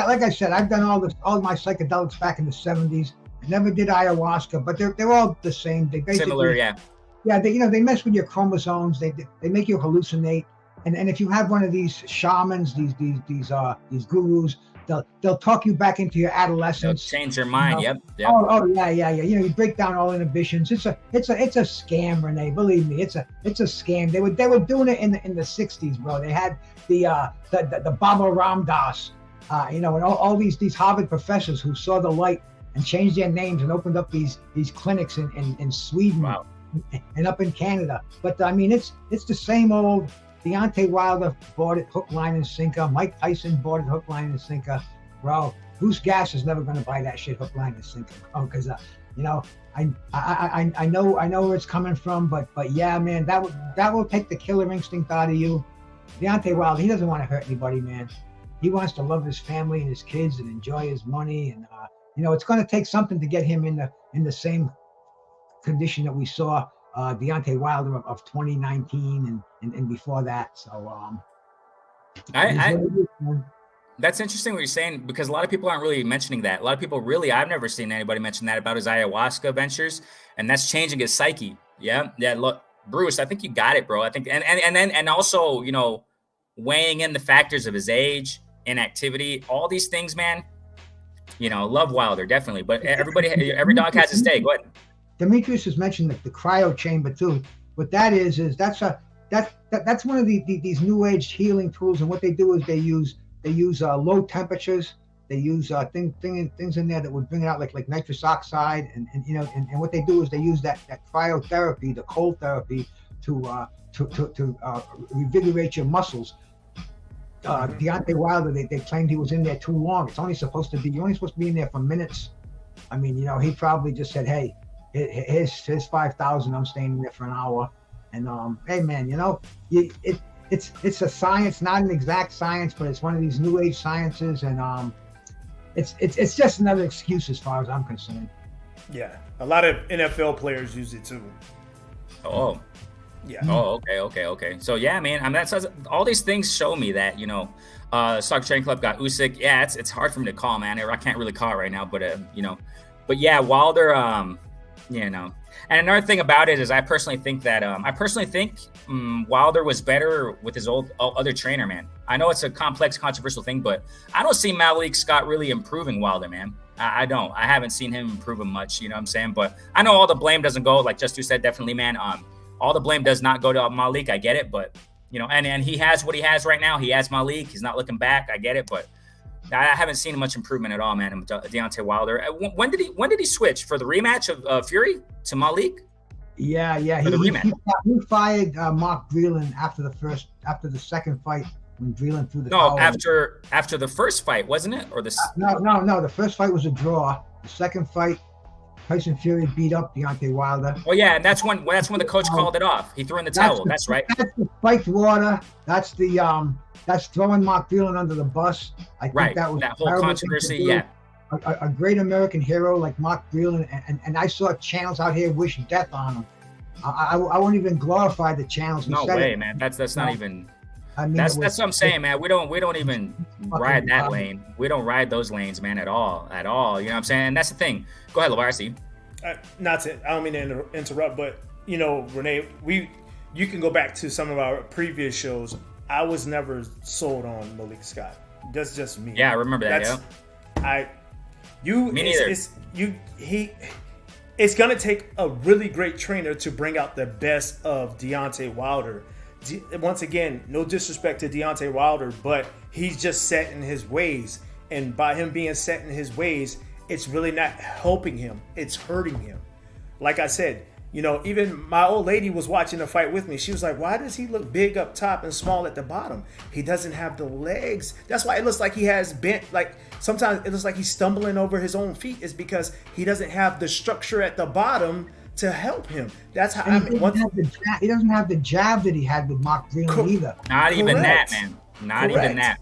Like I said, I've done all my psychedelics back in the 70s. I never did ayahuasca, but they're all the same. They basically Similar, yeah. Yeah, they mess with your chromosomes. They make you hallucinate. And if you have one of these shamans, these gurus, they'll talk you back into your adolescence. They'll change your mind. Yep. Oh yeah. You break down all inhibitions. It's a scam, Renee. Believe me, it's a scam. They were doing it in the 60s, bro. They had the Baba Ram Das, and all these Harvard professors who saw the light and changed their names and opened up these clinics in Sweden. Wow. And up in Canada. But I mean, it's the same old. Deontay Wilder bought it hook, line, and sinker. Mike Tyson bought it hook, line, and sinker. Bro, Bruce Gas is never going to buy that shit hook, line, and sinker. Oh, because I know where it's coming from. But yeah, man, that will take the killer instinct out of you. Deontay Wilder, he doesn't want to hurt anybody, man. He wants to love his family and his kids and enjoy his money. And it's going to take something to get him in the same condition that we saw Deontay Wilder of 2019 and before that. So that's interesting what you're saying, because a lot of people aren't really mentioning that. A lot of people I've never seen anybody mention that about his ayahuasca ventures, and that's changing his psyche. Yeah. Look, Bruce, I think you got it, bro. I think and also, weighing in the factors of his age, inactivity, all these things, man. Love Wilder definitely, but every dog has his day. Go ahead. Demetrius has mentioned the cryo chamber too. What that is that's one of these new age healing tools. And what they do is they use low temperatures. They use things in there that would bring it out like nitrous oxide. And what they do is they use that cryotherapy, the cold therapy, to revigorate your muscles. Deontay Wilder, they claimed he was in there too long. You're only supposed to be in there for minutes. I mean, he probably just said, hey, here's 5,000. I'm staying there for an hour. And hey, man, it's a science, not an exact science, but it's one of these new age sciences, and it's just another excuse as far as I'm concerned. Yeah, a lot of NFL players use it too. Oh, yeah. Oh, okay. So yeah, man. That's all these things show me that Stock Trading Club got Usyk. Yeah, it's hard for me to call, man. I can't really call it right now, but but yeah, Wilder. And another thing about it is I personally think Wilder was better with his other trainer, man. I know it's a complex, controversial thing, but I don't see Malik Scott really improving Wilder, man. I don't. I haven't seen him improve him much, you know what I'm saying? But I know all the blame doesn't go, like Just said, definitely, man. All the blame does not go to Malik. I get it, but, and he has what he has right now. He has Malik. He's not looking back. I get it, but I haven't seen much improvement at all, man, in Deontay Wilder. When did he switch for the rematch of Fury to Malik? Yeah. He fired Mark Breland after the second fight when Breland threw the towel. After the first fight, wasn't it? Or the No. The first fight was a draw. The second fight, Tyson Fury beat up Deontay Wilder. Oh yeah, and that's when the coach called it off. He threw in the towel. That's right. That's the spiked water. That's throwing Mark Breland under the bus. I think that was that whole controversy. Yeah. A great American hero like Mark Breland, and I saw channels out here wish death on him. I won't even glorify the channels. No way, man. That's not even. I mean, that's what I'm saying, man. We don't even ride that lane. We don't ride those lanes, man, at all. You know what I'm saying? And that's the thing. Go ahead, LeVar. I see. I don't mean to interrupt, but Renee, you can go back to some of our previous shows. I was never sold on Malik Scott. That's just me. Yeah, I remember that. Me neither. It's gonna take a really great trainer to bring out the best of Deontay Wilder. Once again, no disrespect to Deontay Wilder, but he's just set in his ways. And by him being set in his ways, it's really not helping him. It's hurting him. Like I said, even my old lady was watching the fight with me. She was like, why does he look big up top and small at the bottom? He doesn't have the legs. That's why it looks like he has bent. Like sometimes it looks like he's stumbling over his own feet. Is because he doesn't have the structure at the bottom to help him. That's how he doesn't have the jab that he had with Mark Breland either. Not even that, man. Not even that.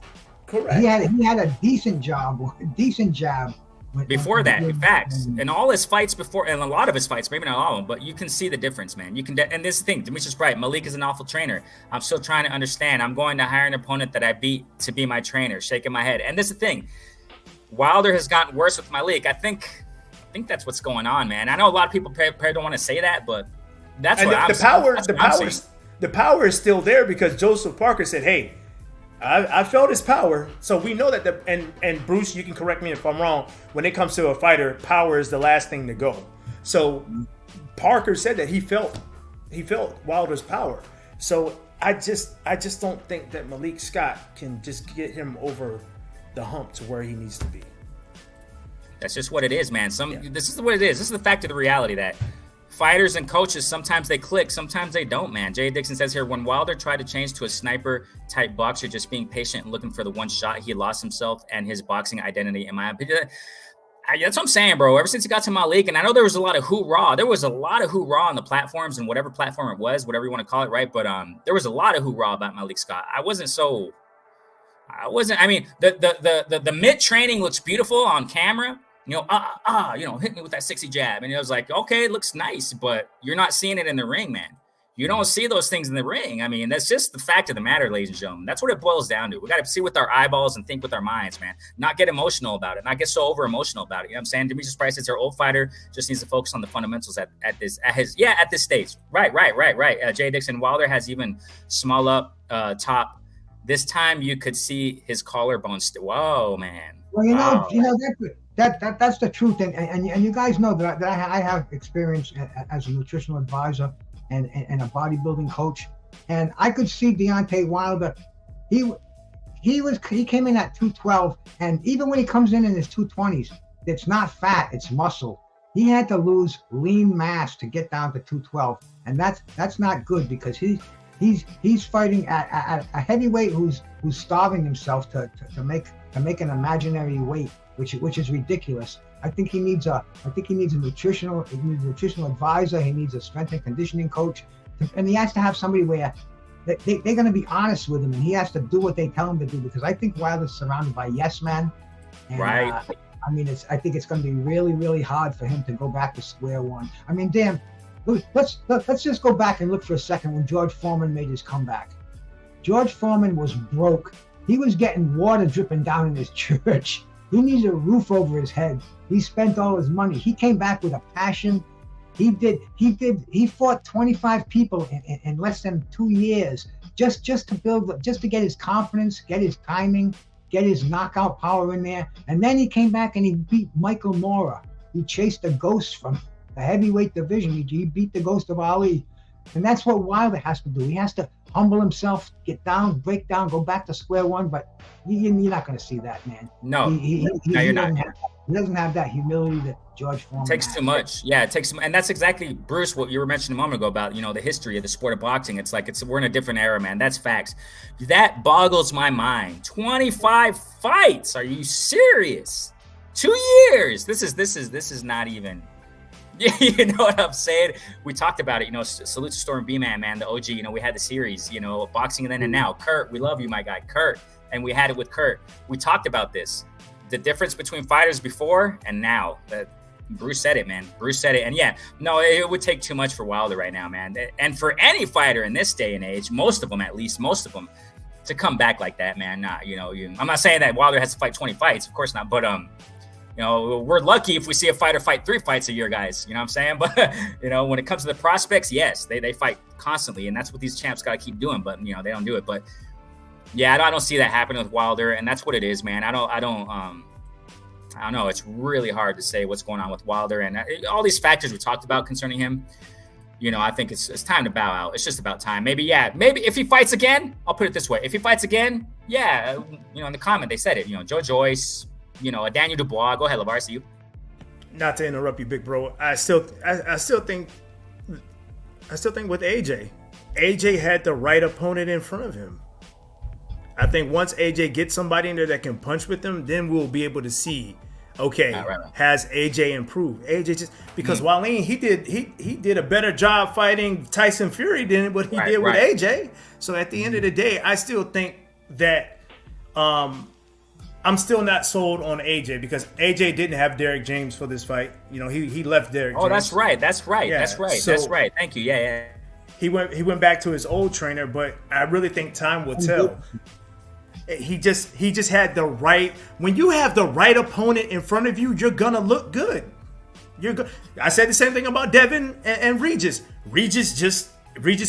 Correct. He had a decent jab. Before that, in fact, in all his fights before, and a lot of his fights, maybe not all of them, but you can see the difference, man. You can, and this thing, Demetrius right, Malik is an awful trainer. I'm still trying to understand. I'm going to hire an opponent that I beat to be my trainer, shaking my head. And this is the thing, Wilder has gotten worse with Malik. I think that's what's going on, man. I know a lot of people don't want to say that, but that's and what I'm saying. The power is still there because Joseph Parker said, "Hey, I felt his power." So we know that and Bruce, you can correct me if I'm wrong. When it comes to a fighter, power is the last thing to go. So Parker said that he felt Wilder's power. So I just don't think that Malik Scott can just get him over the hump to where he needs to be. That's just what it is, man. This is what it is. This is the fact of the reality that fighters and coaches, sometimes they click, sometimes they don't, man. Jay Dixon says here, when Wilder tried to change to a sniper-type boxer, just being patient and looking for the one shot, he lost himself and his boxing identity, in my opinion. That's what I'm saying, bro. Ever since he got to Malik, and I know there was a lot of hoorah. There was a lot of hoorah on the platforms and whatever platform it was, whatever you want to call it, right? But there was a lot of hoorah about Malik Scott. I mean, the mid-training looks beautiful on camera. Hit me with that 60 jab. And it was like, okay, it looks nice, but you're not seeing it in the ring, man. You don't see those things in the ring. I mean, that's just the fact of the matter, ladies and gentlemen. That's what it boils down to. We got to see with our eyeballs and think with our minds, man. Not get emotional about it. Not get so over emotional about it. You know what I'm saying? Demetrius Price is our old fighter. Just needs to focus on the fundamentals at this stage. Right. Jay Dixon Wilder has even small up top. This time you could see his collarbone. Whoa, man. Well, that's the truth, and you guys know that I have experience as a nutritional advisor and a bodybuilding coach, and I could see Deontay Wilder. He came in at 212, and even when he comes in his 220s, it's not fat, it's muscle. He had to lose lean mass to get down to 212, and that's not good because he's fighting at a heavyweight who's starving himself to make an imaginary weight, which is ridiculous. I think he needs a nutritional advisor. He needs a strength and conditioning coach, and he has to have somebody where they're going to be honest with him, and he has to do what they tell him to do. Because I think Wilder's surrounded by yes men, and, right. I think it's going to be really, really hard for him to go back to square one. I mean, damn. Let's just go back and look for a second when George Foreman made his comeback. George Foreman was broke. He was getting water dripping down in his church. He needed a roof over his head. He spent all his money. He came back with a passion. He fought 25 people in less than 2 years just to get his confidence, get his timing, get his knockout power in there. And then he came back and he beat Michael Mora. He chased the ghost from the heavyweight division. He beat the ghost of Ali. And that's what Wilder has to do. He has to humble himself, get down, break down, go back to square one. But you're not going to see that, man. No, you're not. He doesn't have that humility that George Foreman takes has. too much. Yeah, it takes too much. And that's exactly, Bruce, what you were mentioning a moment ago about, the history of the sport of boxing. It's like we're in a different era, man. That's facts. That boggles my mind. 25 fights. Are you serious? 2 years. This is not even. You know what I'm saying? We talked about it, salute to Storm B-Man, man, the OG, we had the series, boxing then and now. Kurt, we love you, my guy, Kurt. And we had it with Kurt. We talked about this, the difference between fighters before and now. That Bruce said it, man. Bruce said it. And yeah, no, it would take too much for Wilder right now, man. And for any fighter in this day and age, most of them, to come back like that, man. Nah, I'm not saying that Wilder has to fight 20 fights, of course not, but we're lucky if we see a fighter fight 3 fights a year, guys. You know what I'm saying? But, when it comes to the prospects, yes, they fight constantly. And that's what these champs got to keep doing. But, they don't do it. But, yeah, I don't see that happening with Wilder. And that's what it is, man. I don't know. It's really hard to say what's going on with Wilder. And all these factors we talked about concerning him, I think it's time to bow out. It's just about time. Maybe if he fights again, I'll put it this way. If he fights again, yeah, in the comment, they said it, Joe Joyce, a Daniel Dubois. Go ahead, LeVar, see you. Not to interrupt you, big bro. I still think with AJ. AJ had the right opponent in front of him. I think once AJ gets somebody in there that can punch with him, then we'll be able to see, okay, right. Has AJ improved? AJ just because Wallin, he did a better job fighting Tyson Fury than what he did with AJ. So at the end of the day, I still think that I'm still not sold on AJ because AJ didn't have Derek James for this fight. You know, he left Derek James. Oh, that's right. Yeah, That's so right. Thank you. Yeah. he went back to his old trainer, but I really think time will tell. He just had the right. When you have the right opponent in front of you, you're gonna look good. I said the same thing about Devin and Regis. Regis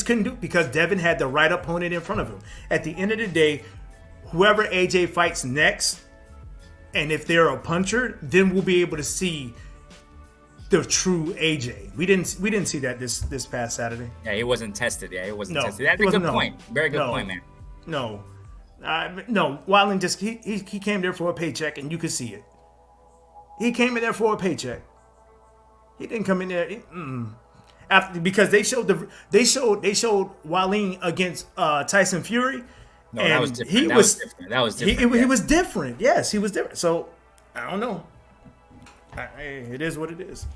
couldn't do it because Devin had the right opponent in front of him. At the end of the day, whoever AJ fights next, and if they're a puncher, then we'll be able to see the true AJ. We didn't see that this past Saturday. Yeah, he wasn't tested. Yeah, he wasn't No, tested. That's he a good wasn't, no. point. Very good point, man. No, Wilding just he came there for a paycheck, and you could see it. He came in there for a paycheck. He didn't come in there after because they showed Wilding against Tyson Fury. No, that was different. That was different. He was different. Yes, he was different. So I don't know. It is what it is.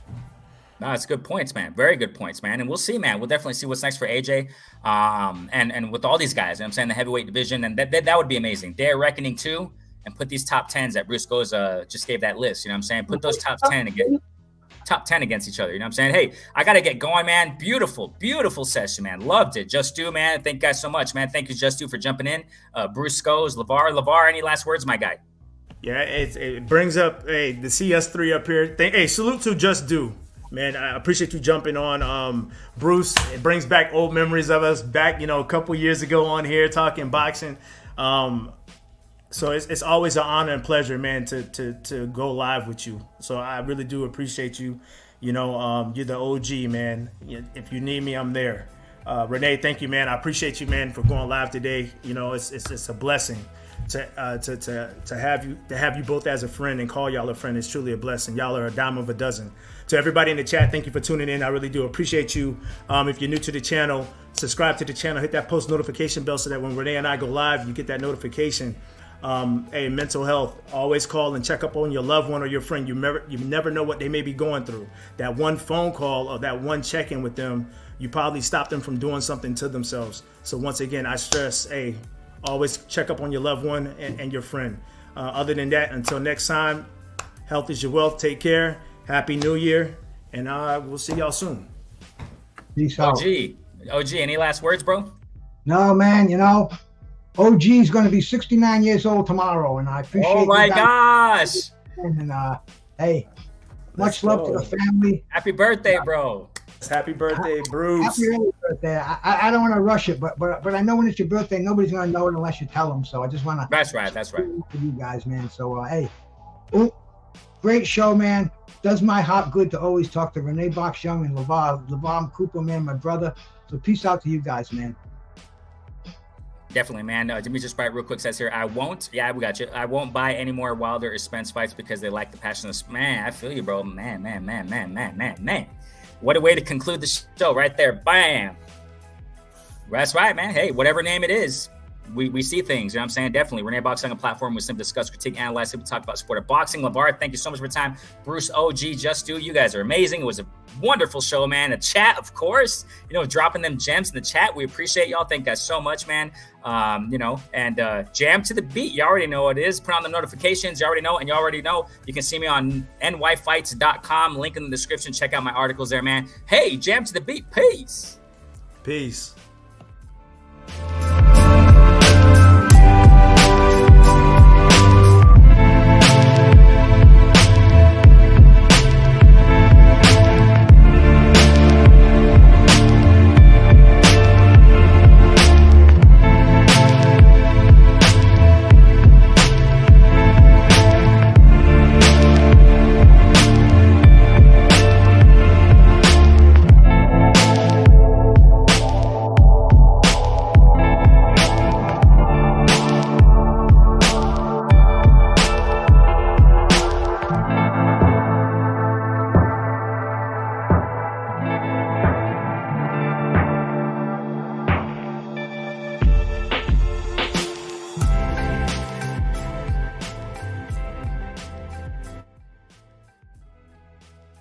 No, it's good points, man. Very good points, man. And we'll see, man. We'll definitely see what's next for AJ. And with all these guys, you know what I'm saying, the heavyweight division, and that would be amazing. Day of Reckoning too, and put these top 10s that Bruce Goes just gave that list. You know what I'm saying? Put those top 10 against each other. You know what I'm saying? Hey, I got to get going, man. Beautiful, beautiful session, man. Loved it. Just Do, man. Thank you guys so much, man. Thank you, Just Do, for jumping in. Bruce Goes, LeVar, any last words, my guy? Yeah, it brings up the CS3 up here. Salute to Just Do. Man, I appreciate you jumping on. Bruce, it brings back old memories of us back, a couple years ago on here talking boxing. So it's always an honor and pleasure, man, to go live with you. So I really do appreciate you. You're the OG, man. If you need me, I'm there. Renee, thank you, man. I appreciate you, man, for going live today. It's a blessing to have you both as a friend and call y'all a friend. It's truly a blessing. Y'all are a dime of a dozen. To everybody in the chat, thank you for tuning in. I really do appreciate you. If you're new to the channel, subscribe to the channel, hit that post notification bell so that when Renee and I go live, you get that notification. Mental health, always call and check up on your loved one or your friend. You never know what they may be going through. That one phone call or that one check-in with them, you probably stop them from doing something to themselves. So once again, I stress, always check up on your loved one and your friend. Other than that, until next time, health is your wealth. Take care. Happy New Year, and we'll see y'all soon. Peace out. OG, any last words, bro? No, man, OG is going to be 69 years old tomorrow, and I appreciate Oh, my gosh. And, hey, much love to the family. Happy birthday, bro. Happy birthday, Bruce. Happy early birthday. I don't want to rush it, but I know when it's your birthday, nobody's going to know it unless you tell them. So I just want to. That's right. For you guys, man. So, hey, great show, man. Does my heart good to always talk to Renee Box Young and LeVar Cooper, man, my brother. So peace out to you guys, man. Definitely, man. Demetrius Bright real quick says here, we got you. I won't buy any more Wilder or Spence fights because they like the passion of, man, I feel you, bro. Man. What a way to conclude the show right there. Bam. That's right, man. Hey, whatever name it is, we see things. You know what I'm saying? Definitely. Renee Boxing, a platform we simply discuss, critique, analyze, we talk about sport of boxing. LeVar, thank you so much for your time. Bruce, OG, Just Do, you guys are amazing. It was a wonderful show, man. A chat, of course. Dropping them gems in the chat. We appreciate y'all. Thank you guys so much, man. And jam to the beat. You already know what it is. Put on the notifications. You already know. And you already know you can see me on nyfights.com. Link in the description. Check out my articles there, man. Hey, jam to the beat. Peace.